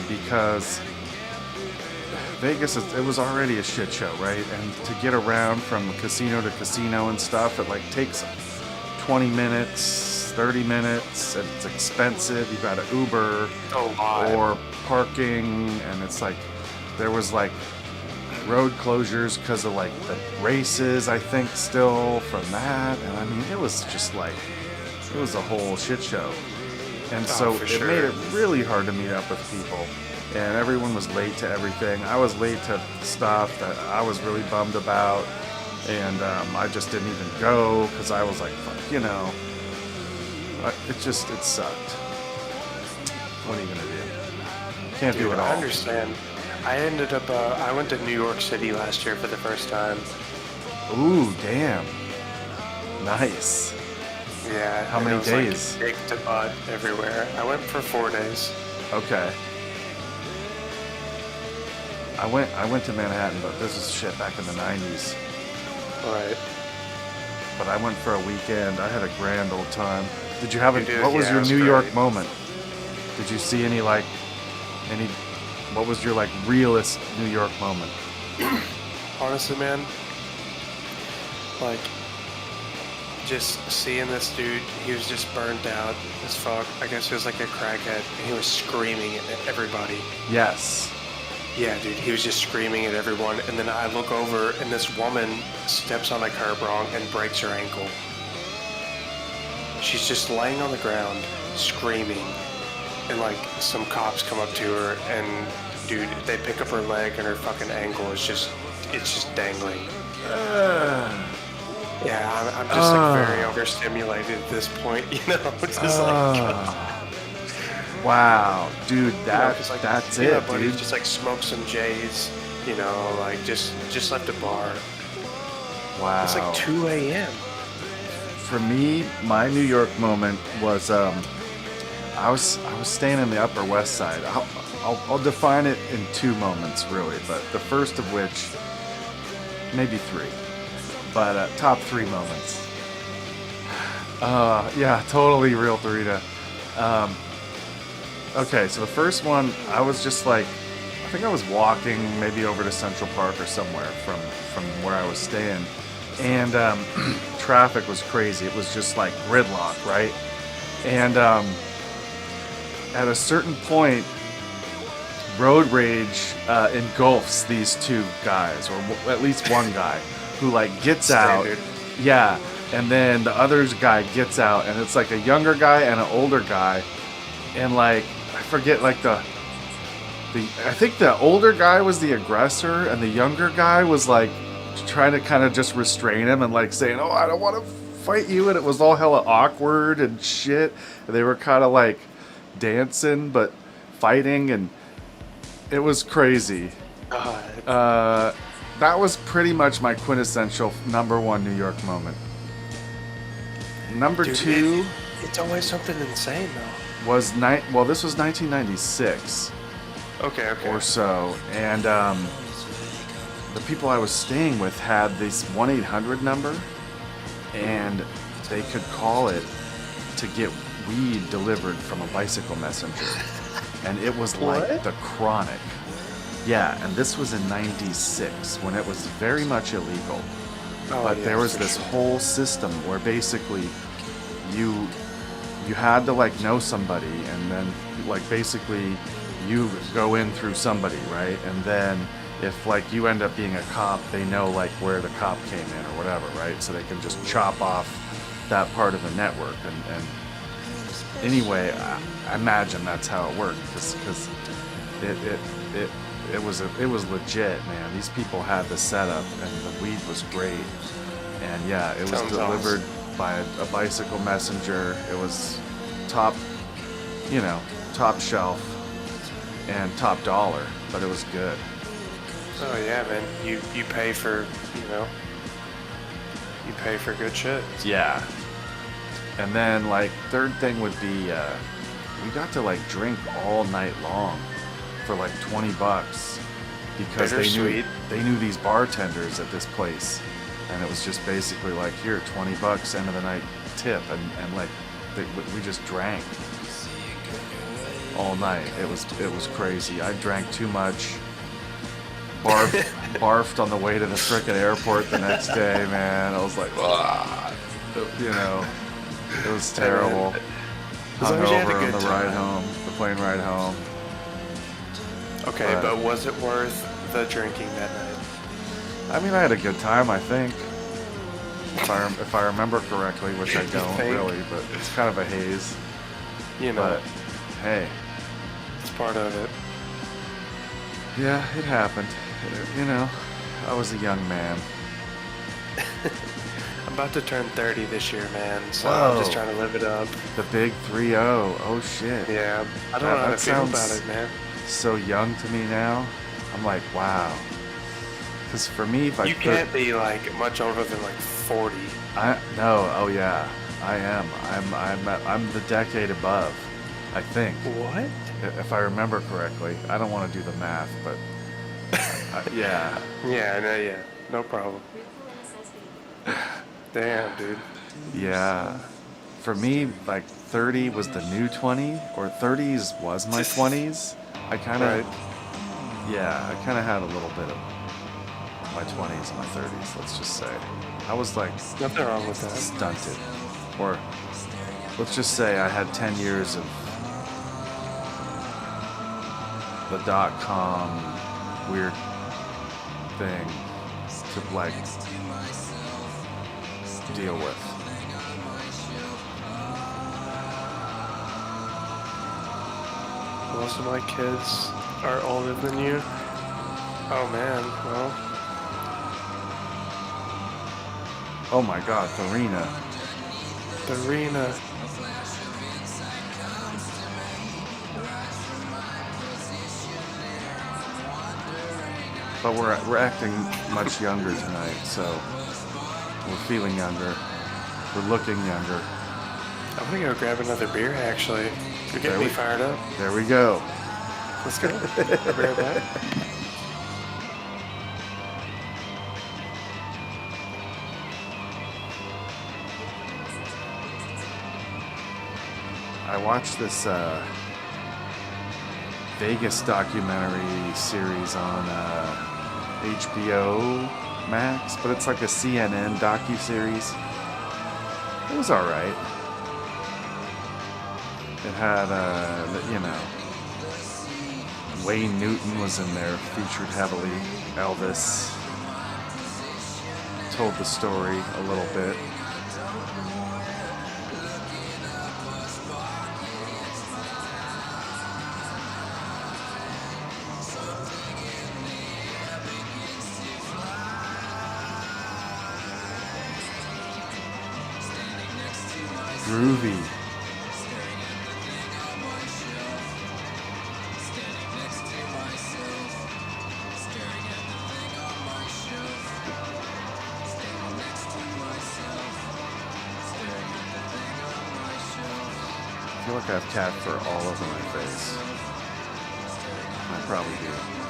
because Vegas, it was already a shit show, right? And to get around from casino to casino and stuff, it like takes 20 minutes, 30 minutes, and it's expensive. You gotta Uber or parking, and it's like, there was like road closures because of like the races, I think, still from that. And I mean, it was just like, it was a whole shit show. And so it made it really hard to meet up with people. And everyone was late to everything. I was late to stuff that I was really bummed about. And I just didn't even go because I was like, fuck, you know. It sucked. What are you going to do? Can't do it all. I understand. I ended up, I went to New York City last year for the first time. Ooh, damn. Nice. Yeah. How many days? Like big to butt everywhere. I went for 4 days. Okay. I went to Manhattan, but this is shit back in the 90s. Right. But I went for a weekend. I had a grand old time. Did you have what was Yeah, your it was New great. York moment? Did you see what was your like realest New York moment? Honestly, man, like, just seeing this dude, he was just burnt out as fuck. I guess he was like a crackhead, and he was screaming at everybody. Yes. Yeah, dude, he was just screaming at everyone, and then I look over, and this woman steps on a curb wrong and breaks her ankle. She's just laying on the ground, screaming, and like some cops come up to her, and dude, they pick up her leg, and her fucking ankle is just dangling. Yeah, I'm just like very overstimulated at this point, you know? It's just wow, dude, that's it, my buddy dude. just like smoked some J's, you know, like just left a bar. Wow. It's like 2 a.m. For me, my New York moment was I was staying in the Upper West Side. I'll define it in 2 moments really, but the first of which, maybe 3, but top 3 moments. Yeah, totally real Dorita. Okay, so the first one, I was just like, I think I was walking maybe over to Central Park or somewhere from where I was staying, and traffic was crazy. It was just like gridlock, right? And at a certain point, road rage engulfs these 2 guys, or at least one guy, who like gets out. Standard. Yeah, And then the other guy gets out, and it's like a younger guy and an older guy. And like, I forget, like I think the older guy was the aggressor, and the younger guy was like trying to kind of just restrain him and like saying, "Oh, I don't want to fight you," and it was all hella awkward and shit. And they were kind of like dancing but fighting, and it was crazy. That was pretty much my quintessential #1 New York moment. Number 2, it's always something insane though. Was this was 1996. Okay. Or so, and the people I was staying with had this 1-800 number, and they could call it to get weed delivered from a bicycle messenger, and it was like the Chronic. Yeah, and this was in '96 when it was very much illegal. But there was this whole system where basically you had to like know somebody, and then like basically you go in through somebody, right? And then if like you end up being a cop, they know like where the cop came in or whatever, right? So they can just chop off that part of the network. And anyway, I imagine that's how it worked, because it was legit, man. These people had the setup, and the weed was great. And yeah, it was delivered by a bicycle messenger. It was top shelf and top dollar, but it was good. Oh yeah, man. You pay for, you pay for good shit. Yeah. And then like third thing would be we got to like drink all night long for like $20 because they knew these bartenders at this place, and it was just basically like, here, $20 end of the night tip, and like we just drank all night. It was crazy. I drank too much. Barfed on the way to the frickin' airport the next day, man. I was like, ah, it was terrible. Hungover on the ride home, the plane ride home. Okay, but was it worth the drinking that night? I mean, I had a good time, I think. If I remember correctly, which I don't really, but it's kind of a haze. But hey, it's part of it. Yeah, it happened. I was a young man. I'm about to turn 30 this year, man, so I'm just trying to live it up. The big 3-0. Oh shit. Yeah, I don't know how to feel about it, man. So young to me now. I'm like, wow. Because for me, if you can't be like much older than like 40. No. Oh yeah, I am. I'm the decade above, I think. What? If I remember correctly. I don't want to do the math, but yeah. Yeah, no problem. Damn, dude. Yeah. For me, like 30 was the new 20, or 30s was my 20s. I kind of had a little bit of my 20s and my 30s, let's just say. I was like, nothing wrong with that. Stunted. Or let's just say I had 10 years of the .com weird thing to like deal with. Most of my kids are older than you. Oh man, well. Oh my god, Farina. But we're acting much younger tonight, so we're feeling younger. We're looking younger. I'm gonna go grab another beer, actually. You're getting me fired up. There we go. Let's go. I'll be right back. I watched this Vegas documentary series on HBO Max, but it's like a CNN docu-series. It was alright. It had, Wayne Newton was in there, featured heavily. Elvis told the story a little bit. groovy. I feel like I have cat fur all over my face. I probably do.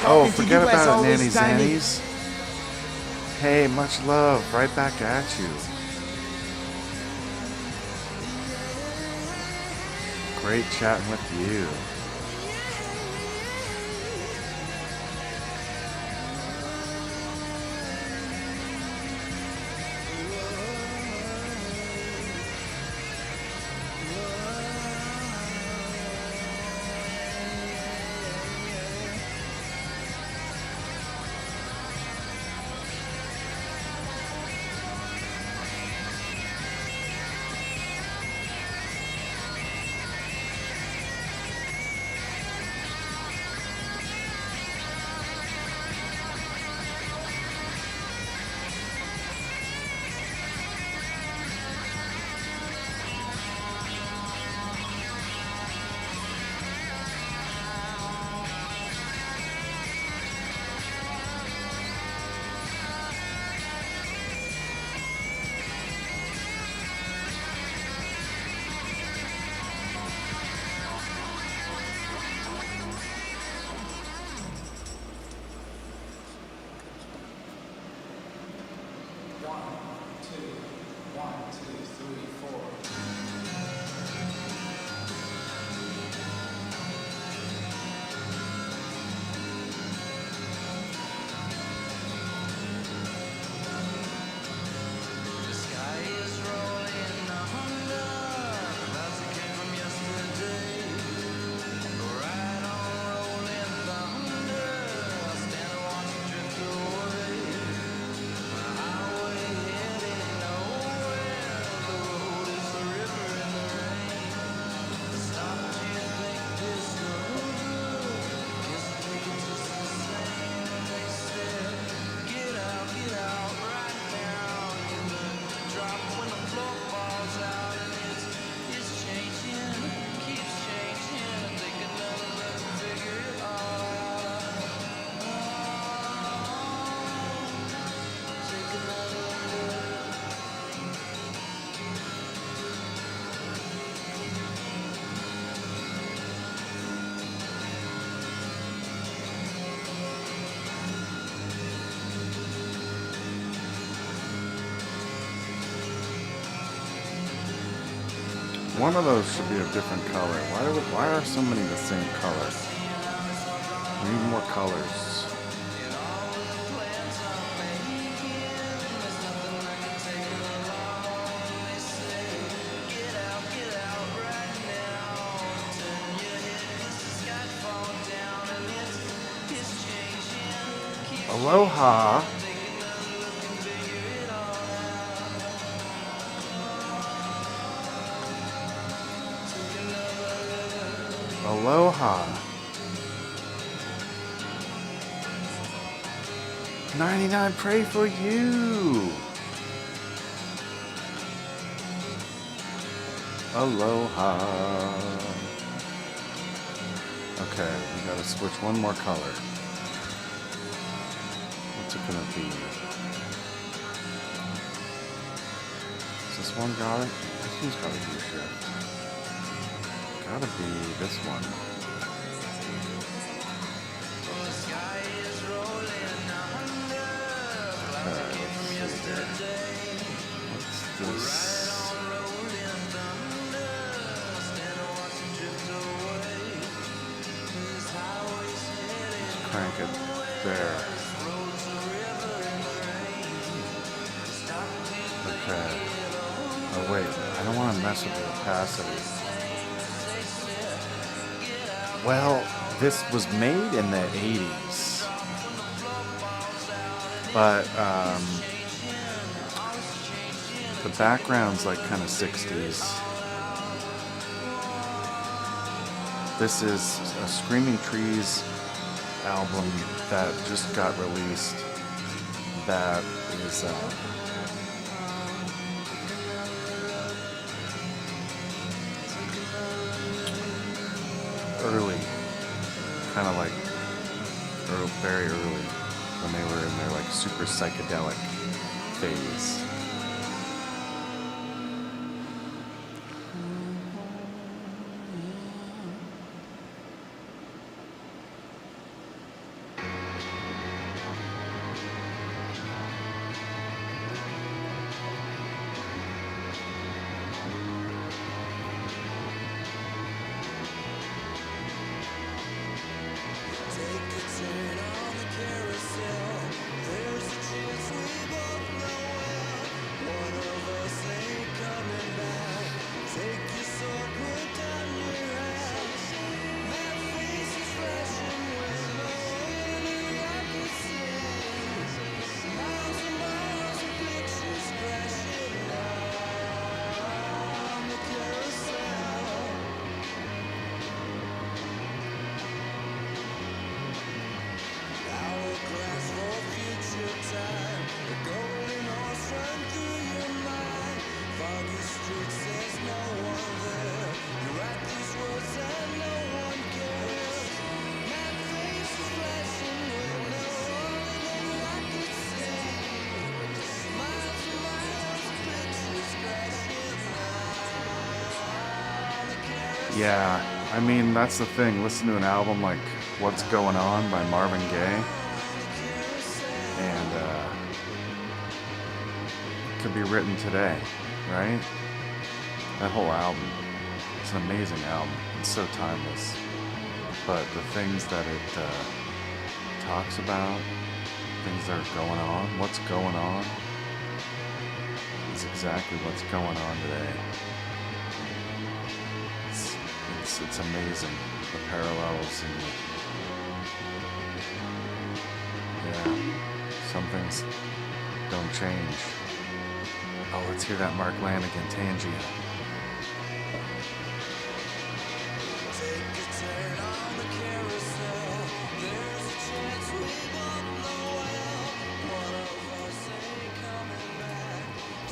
Oh, forget about it, Nanny Zannies. Hey, much love. Right back at you. Great chatting with you. One of those should be a different color. Why are so many the same color? We need more colors. Aloha. Aloha. 99, pray for you. Aloha. Okay, we gotta switch one more color. What's it gonna be? Is this one got it? This one's got a U-shift. Gotta be this one. Okay, let's see here. What's this? Let's crank it there. Okay. Oh wait, I don't want to mess with the opacity. Well, this was made in the 80s, but the background's like kind of 60s. This is a Screaming Trees album that just got released that is early, kind of like very early when they were in their like super psychedelic phase. Yeah, I mean, that's the thing. Listen to an album like What's Going On by Marvin Gaye, and it could be written today, right? That whole album, it's an amazing album. It's so timeless. But the things that it talks about, things that are going on, what's going on, is exactly what's going on today. It's amazing, the parallels, and yeah, some things don't change. Oh, let's hear that Mark Lanigan Tangia.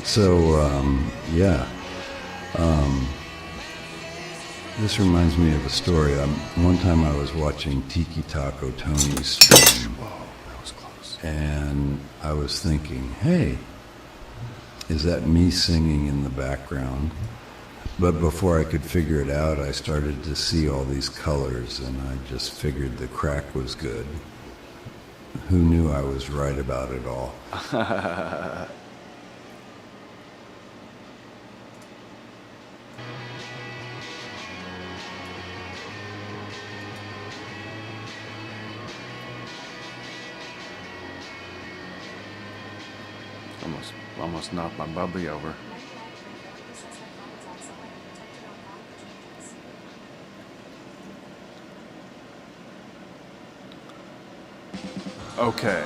So, yeah. This reminds me of a story. One time I was watching Tiki Taco Tony's stream. Whoa, that was close. And I was thinking, hey, is that me singing in the background? But before I could figure it out, I started to see all these colors, and I just figured the crack was good. Who knew I was right about it all? Almost knocked my bubbly over. Okay.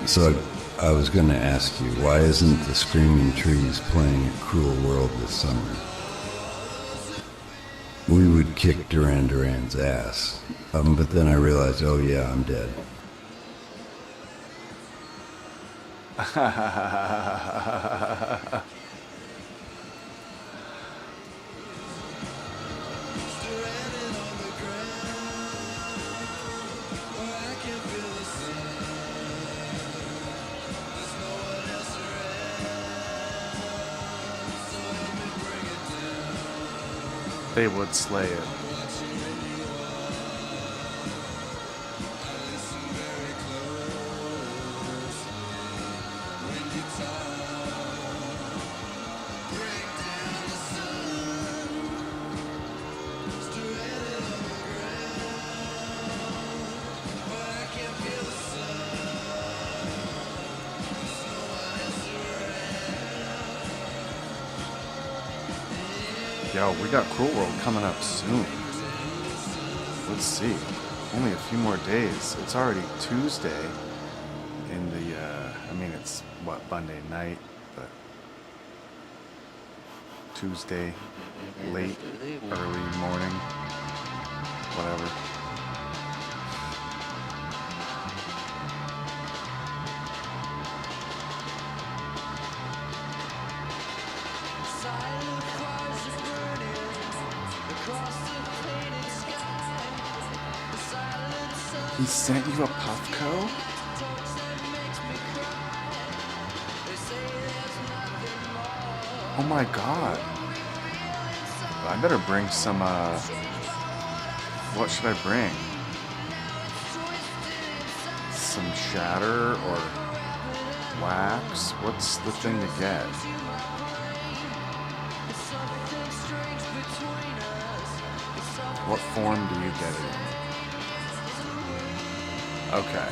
So I was going to ask you, why isn't the Screaming Trees playing at Cruel World this summer? We would kick Duran Duran's ass. But then I realized, oh yeah, I'm dead. They would slay it. Yo, we got Cruel World coming up soon. Let's see. Only a few more days. It's already Tuesday in the, I mean, it's, what, Monday night, but Tuesday, late, early morning, whatever. He sent you a Puffco? Oh my god. I better bring some, what should I bring? Some shatter or wax? What's the thing to get? What form do you get it in? Okay.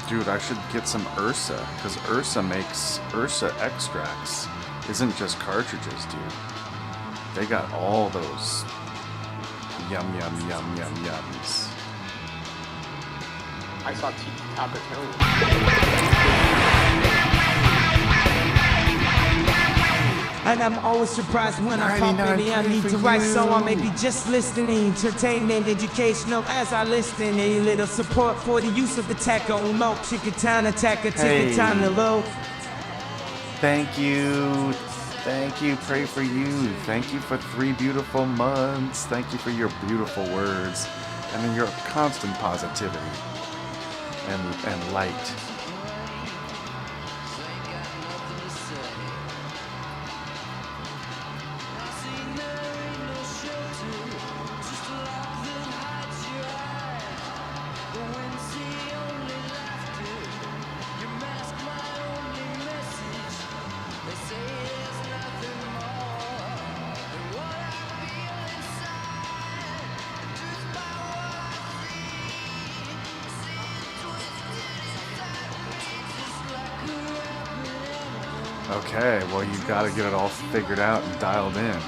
Dude, I should get some Ursa, because Ursa makes Ursa extracts. Isn't just cartridges, dude. They got all those yum yum yum yum yums. I saw Tiki Taka Tony. And I'm always surprised when I pop in I need to write, so I may be just listening, entertainment, educational as I listen. A little support for the use of the taco remote. Chicken town attacker, ticket time to load. Thank you. Thank you. Pray for you. Thank you for 3 beautiful months. Thank you for your beautiful words. And then your constant positivity and light. Okay, well, you gotta get it all figured out and dialed in.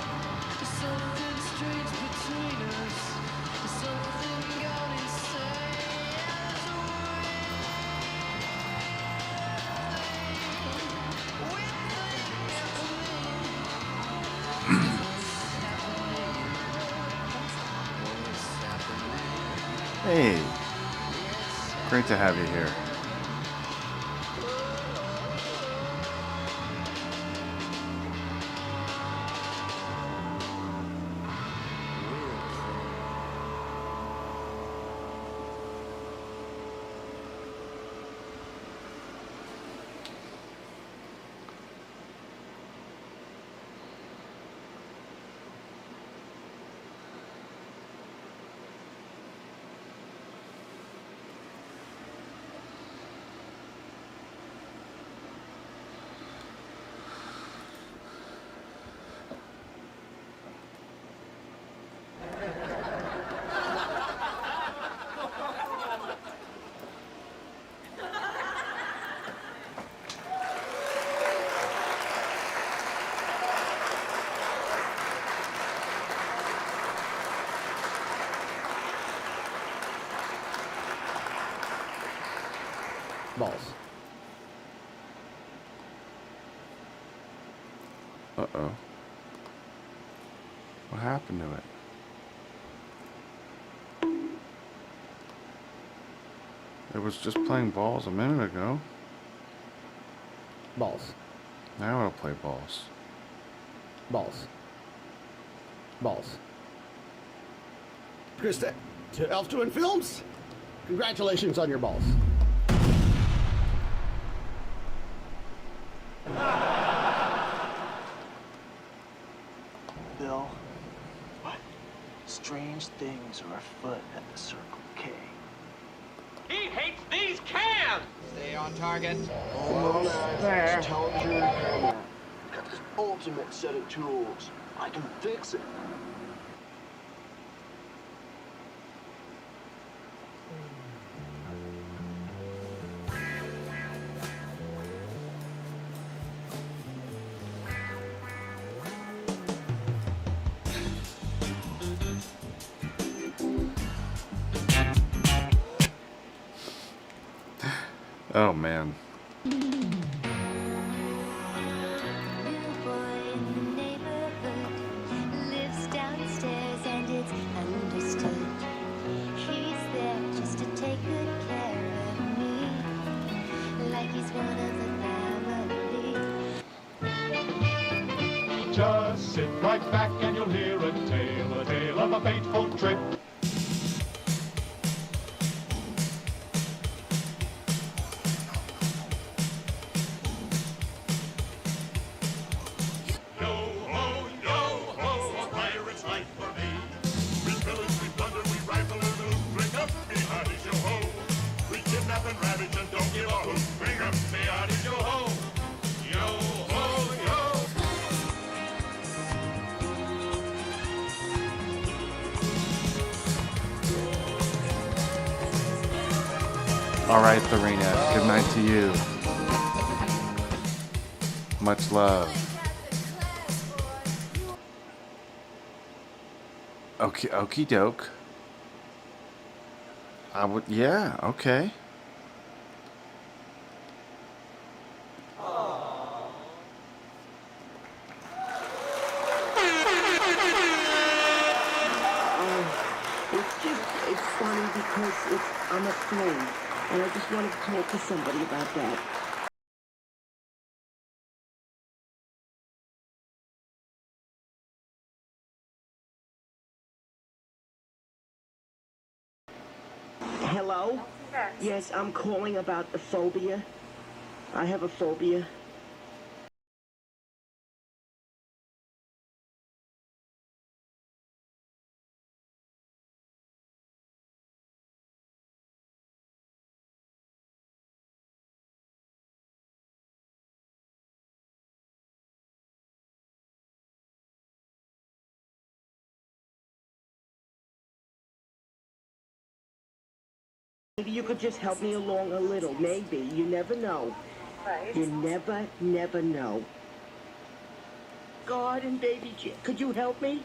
Hey, great to have you here. Balls. Uh-oh. What happened to it? It was just playing balls a minute ago. Balls. Now it'll play balls. Balls. Balls. Krista, to Elf Twin Films, congratulations on your balls. Bill, what strange things are afoot at the Circle K? He hates these cans! Stay on target. Almost there. Television camera. Got this ultimate set of tools. I can fix it. Oh man. Lives downstairs and it's understood. He's there just to take good care of me, like he's one of the family. Just sit right back and you'll hear a tale of a fateful trip. All right, Farina. Good night to you. Much love. Okay, okie doke. I would, yeah, okay. It's funny because I'm a flame, and I just wanted to talk to somebody about that. Hello? Yes, I'm calling about the phobia. I have a phobia. Maybe you could just help me along a little. Maybe. You never know. Right. You never know. God and baby, could you help me?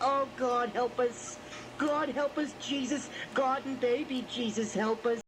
Oh, God, help us. God, help us, Jesus. God and baby, Jesus, help us.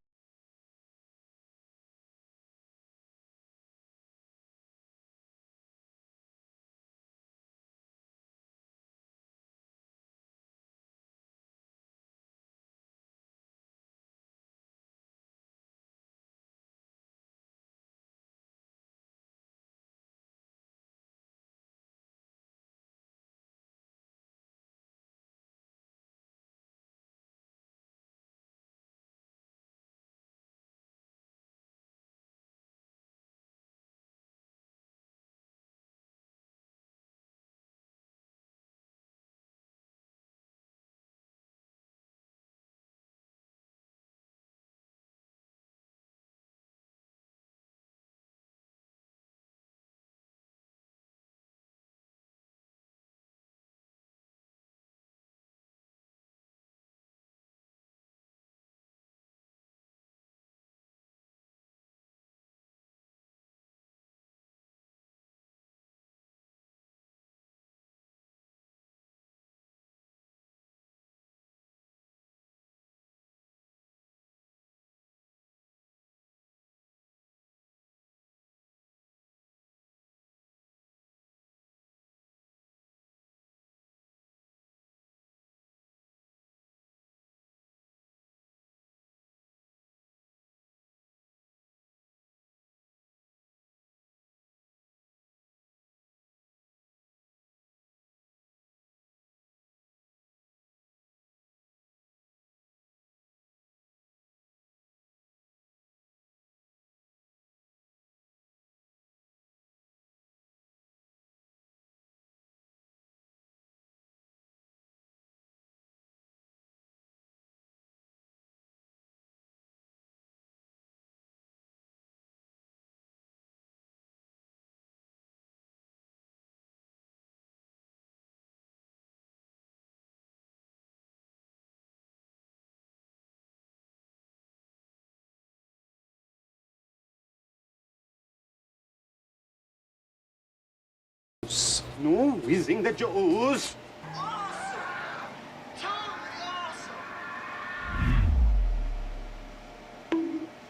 No, we sing the Jews.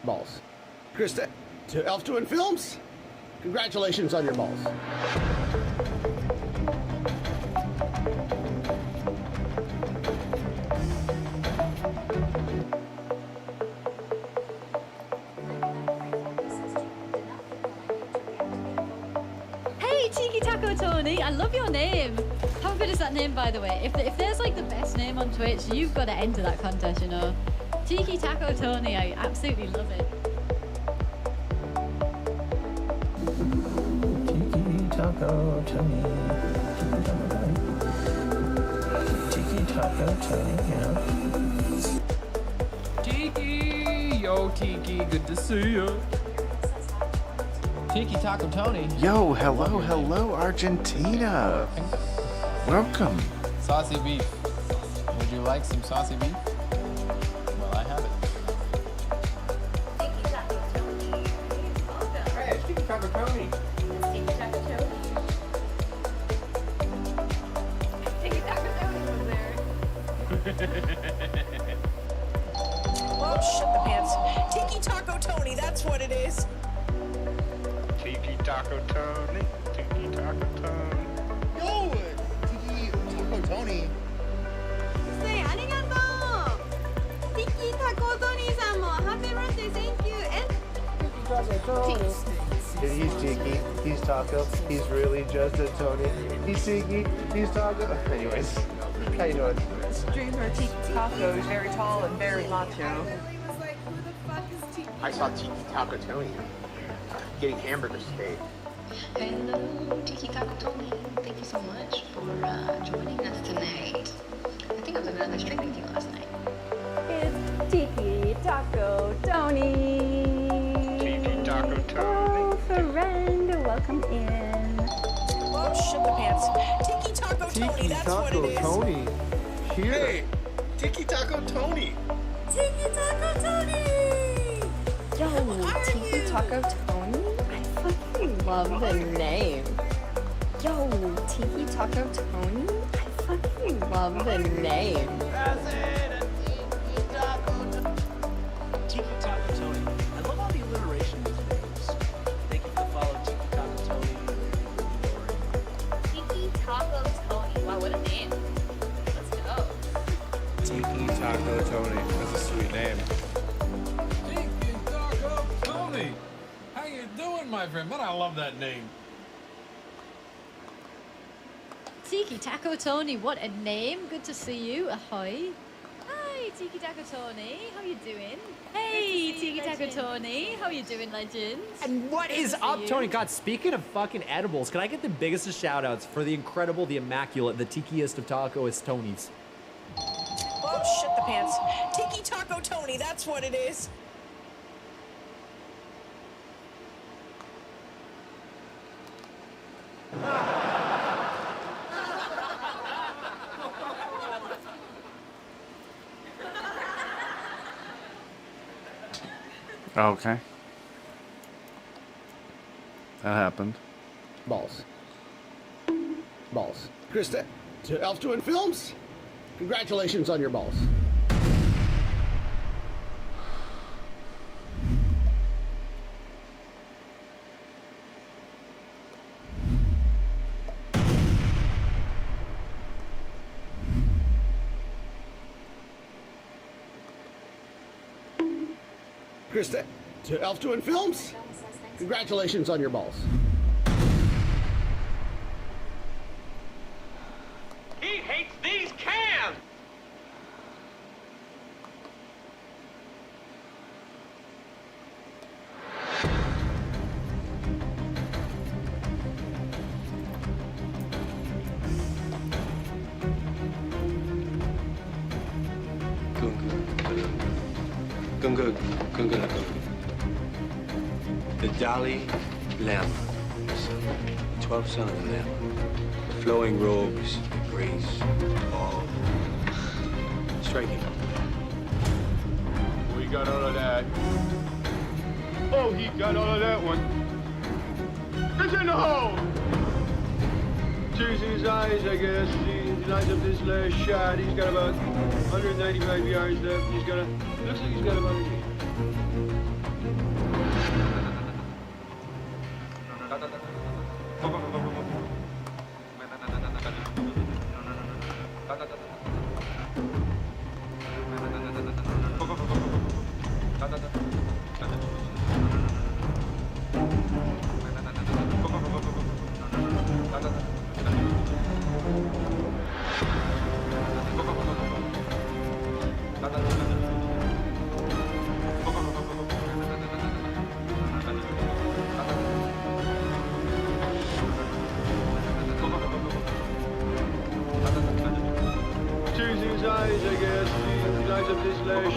Balls. Krista, to Elf Twin Films, congratulations on your balls. Hey, Tiki Taco Tony, I love your name. How good is that name, by the way? If there's like the best name on Twitch, you've got to enter that contest, you know. Tiki Taco Tony, I absolutely love it. Tiki Taco Tony. Tiki Taco Tony, you know. Tiki! Yo, Tiki, good to see you. Tiki Taco Tony. Yo, hello, Argentina. Welcome. Saucy beef. Would you like some saucy beef? Well, I have it. Hey, it's Tiki Taco Tony. Tiki Taco Tony. Tiki Taco Tony was there. Whoa, shit the pants. Tiki Taco Tony, that's what it is. Tiki Taco Tony. Tiki Taco Tony. Yo, Tiki Taco Tony. Say, arigato. Tiki Taco Tony-san mo happy birthday, thank you. And He's Tiki, he's Taco, he's really just a Tony. He's Tiki, he's Taco. Anyways, how you doing? Dreamer Tiki Taco is very tall and very macho. I saw Tiki Taco Tony getting hamburgers today. Hello, Tiki Taco Tony. Thank you so much for joining us tonight. I think I was on another stream with you last night. It's Tiki Taco Tony. Tiki Taco Tony. Oh, friend, welcome in. Whoa, shit the pants. Tiki Taco Tony, that's what it is. Tony. Here. Hey, Tiki Taco Tony. Tiki Taco Tony. Yo, Tiki Taco Tony? I fucking love the name. Yo, Tiki Taco Tony? I fucking love the name. Tiki Taco Tony. I love all the alliteration in these names. Thank you for the follow, Tiki Taco Tony. Tiki Taco Tony. Wow, what a name. Let's go. Tiki Taco Tony. That's a sweet name. Tiki Taco Tony! How you doing, my friend? But I love that name. Tiki Taco Tony, what a name. Good to see you. Ahoy. Hi, Tiki Taco Tony. How you doing? Hey, Tiki Taco Tony. How you doing, legends? And what Good is to see up, you. Tony? God, speaking of fucking edibles, can I get the biggest of shout outs for the incredible, the immaculate, the tikiest of tacoist Tonys? Whoa, shit the pants. Tiki Taco Tony, that's what it is. Okay. That happened. Balls. Balls. Krista, to Elf Twin Films, congratulations on your balls. Krista, to Elf Twin Films, congratulations on your balls. He hates these cans! Gunga. The Dalai Lama, 12th son of the Lama. Flowing robes, grace, all striking. We got all of that. Oh, he got all of that one. It's in the hole! Tears in his eyes, I guess. He lines up this last shot. He's got about 195 yards left. Looks like he's got about a game.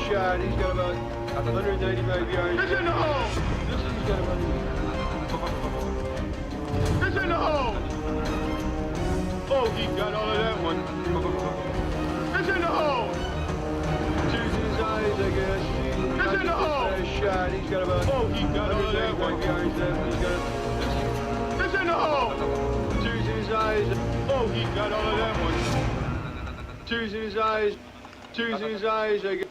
shot. He's got about 195 yards. It's in the hole! He's got about... It's in the hole! Oh, he got all of that one. It's in the hole! Choosing his eyes, I guess. It's in the hole! Shot. He's got about... Oh, he got all of that one. Yards left. He's got... It's in the hole! Choosing his eyes. Oh, he got all of that one. Choosing his eyes. Choosing his eyes, I guess.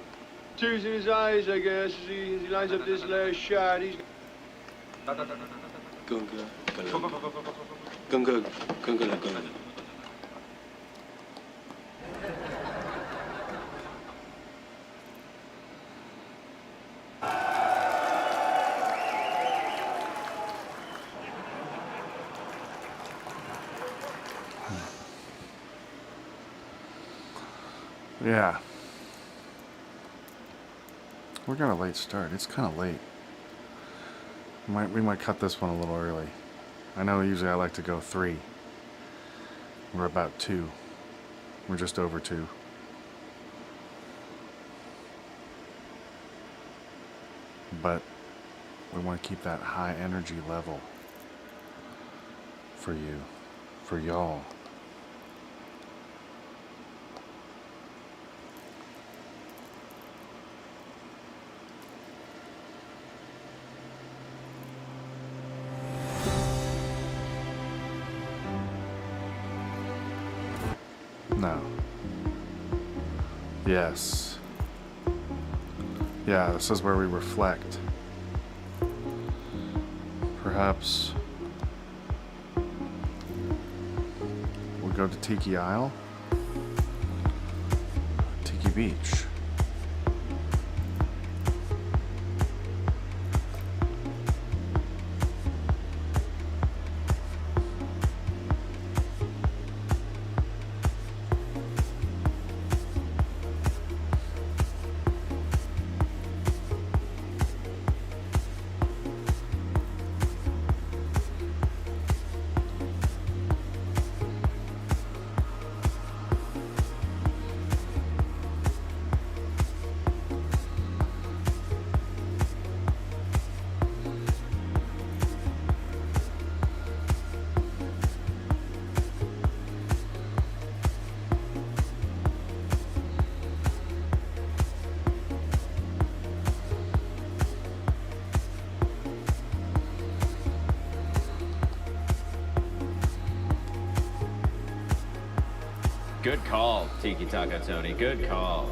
Choosing his eyes, I guess. He lines up this last shot. He's... Gunga, gunga, gunga, gunga. Yeah. We're got a late start. It's kind of late. We might cut this one a little early. I know usually I like to go 3. We're about 2. We're just over 2. But we want to keep that high energy level for you, for y'all. No. Yes. Yeah, this is where we reflect. Perhaps we'll go to Tiki Isle, Tiki Beach. Good call, Tiki Taco Tony. Good call.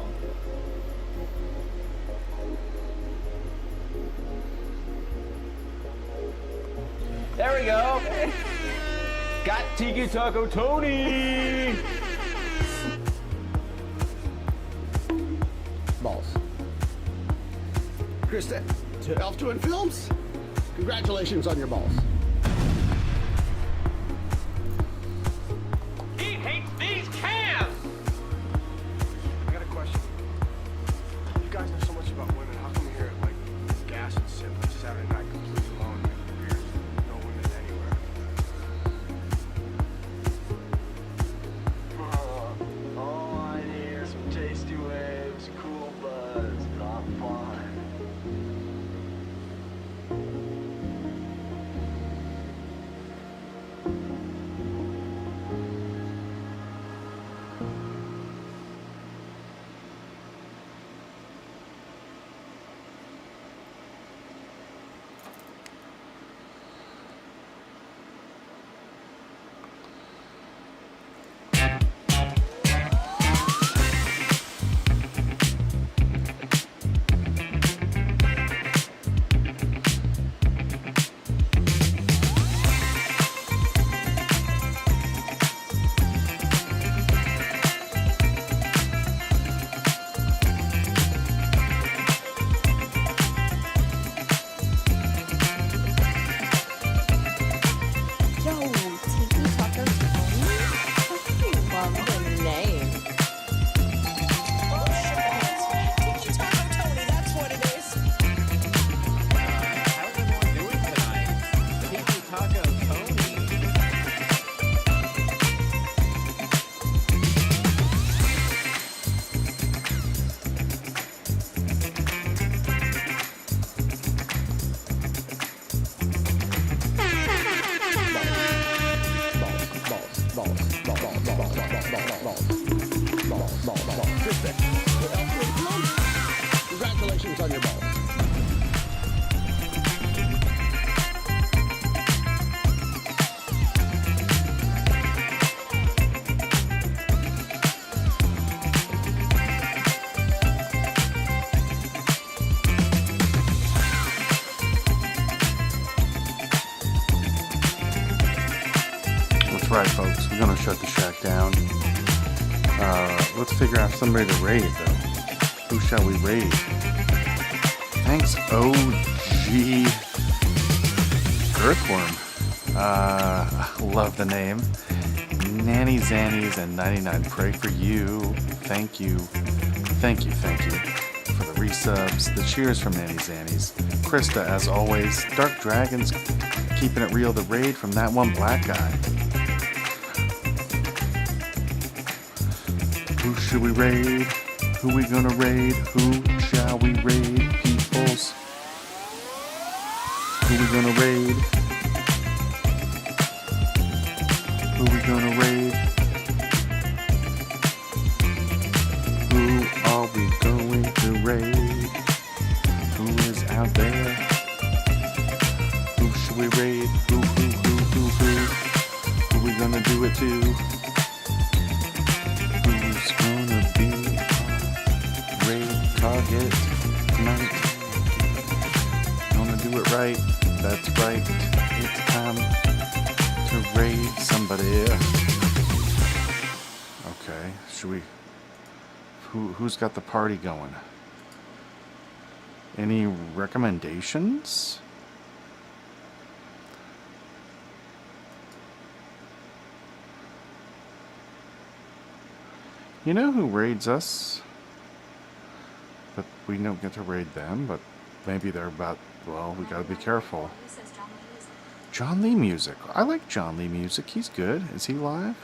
There we go. Got Tiki Taco Tony. Balls. Krista, to Elf Twin Films, congratulations on your balls. He hates these cans! I got a question. You guys know so much about women. How come you're here at, like, gas and sip on Saturday night completely alone? Beers, no women anywhere. All I need are some tasty waves, cool buzz, not fun. right, folks. We're gonna shut the shack down. Let's figure out somebody to raid, though. Who shall we raid? Thanks, OG Earthworm. I love the name. Nanny Zannies and 99 pray for you. Thank you. Thank you for the resubs. The cheers from Nanny Zannies. Krista, as always. Dark Dragons keeping it real. The raid from that one black guy. Who should we raid? Who we gonna raid? Who shall we raid? Peoples. Who we gonna raid? Who we gonna raid? Who are we going to raid? Who is out there? Who should we raid? Who? Who we gonna do it to? Who's gonna be our raid target tonight? Gonna do it right. That's right. It's time to raid somebody. Okay, should we? Who's got the party going? Any recommendations? You know who raids us? But we don't get to raid them, but maybe they're about, well, we gotta be careful. John Lee music. I like John Lee music. He's good. Is he live?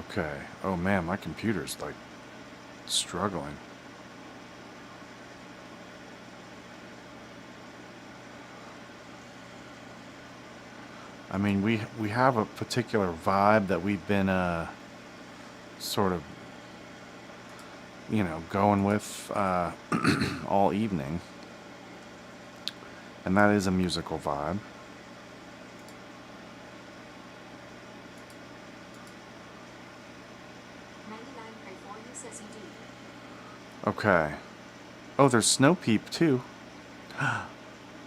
Okay. Oh man, my computer's like struggling. I mean, we have a particular vibe that we've been sort of, you know, going with all evening. And that is a musical vibe. Okay. Oh, there's Snow Peep too.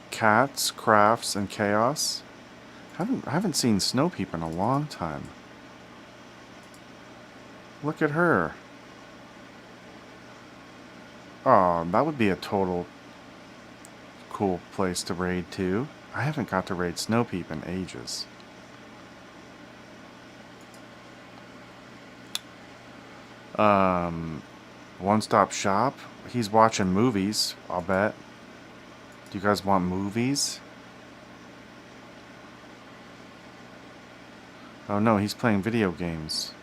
Cats, Crafts, and Chaos. I haven't seen Snow Peep in a long time. Look at her. Oh, that would be a total cool place to raid too. I haven't got to raid Snow Peep in ages. One Stop Shop. He's watching movies, I'll bet. Do you guys want movies? Oh no, he's playing video games.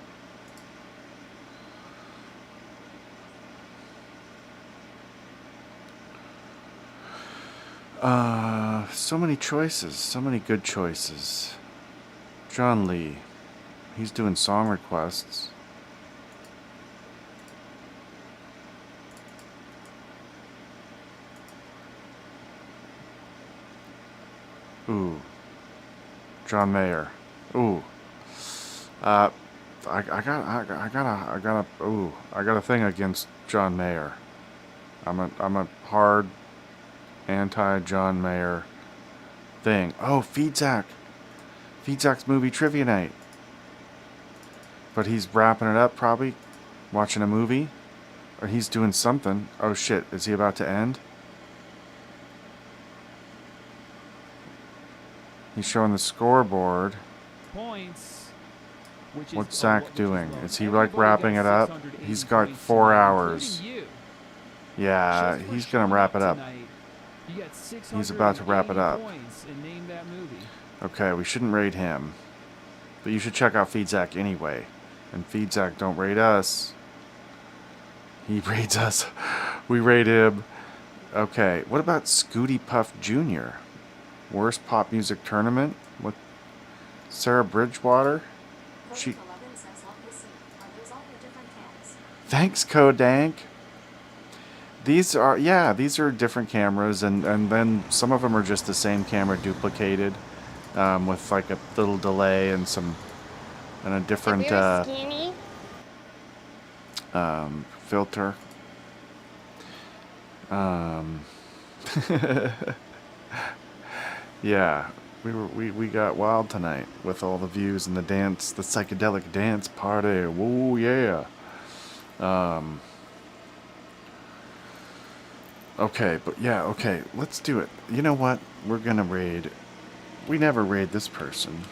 So many choices, so many good choices. John Lee. He's doing song requests. Ooh. John Mayer. Ooh. I got a thing against John Mayer. I'm a hard anti-John Mayer thing. Oh, Feedzak. Feedzak's movie trivia night. But he's wrapping it up probably, watching a movie, or he's doing something. Oh shit, is he about to end? He's showing the scoreboard. Points. What's Zach doing? Is he like wrapping it up? He's got 4 hours. Yeah, he's gonna wrap it up. He's about to wrap it up. Okay, we shouldn't raid him. But you should check out Feedzak anyway. And Feedzak don't raid us. He raids us. We raid him. Okay, what about Scooty Puff Jr.? Worst pop music tournament with Sarah Bridgewater? She. Thanks, Kodank. These are different cameras, and then some of them are just the same camera duplicated, with like a little delay and a different filter. Yeah, We got wild tonight with all the views and the dance, the psychedelic dance party. Woo yeah. Okay, but yeah, okay, let's do it. You know what? We're gonna raid. We never raid this person.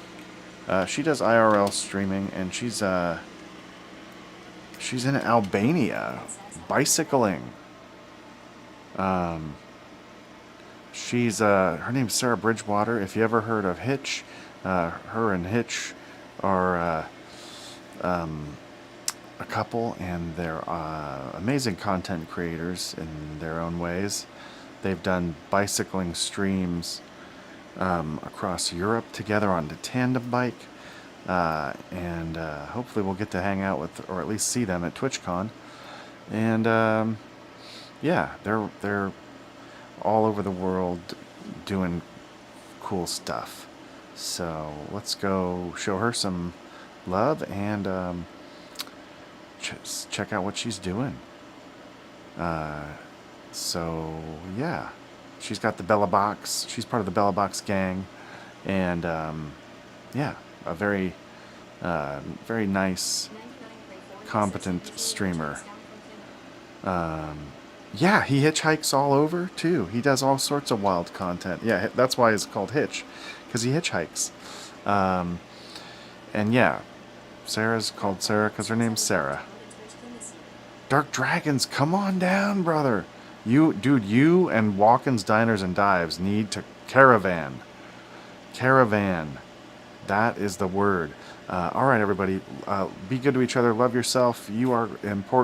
She does IRL streaming, and she's in Albania, bicycling. She's her name's Sarah Bridgewater. If you ever heard of Hitch, her and Hitch are a couple, and they're amazing content creators in their own ways. They've done bicycling streams across Europe together on the tandem bike, and hopefully we'll get to hang out with, or at least see them at TwitchCon. And yeah, they're all over the world doing cool stuff. So let's go show her some love and check out what she's doing. So yeah, she's got the Bella Box. She's part of the Bella Box gang, and yeah, a very very nice, competent streamer. Yeah, he hitchhikes all over too. He does all sorts of wild content. Yeah, that's why it's called Hitch, because he hitchhikes. And yeah, Sarah's called Sarah because her name's Sarah. Dark Dragons, come on down, brother. You and Walken's Diners and Dives need to caravan. Caravan. That is the word. All right, everybody. Be good to each other. Love yourself. You are important.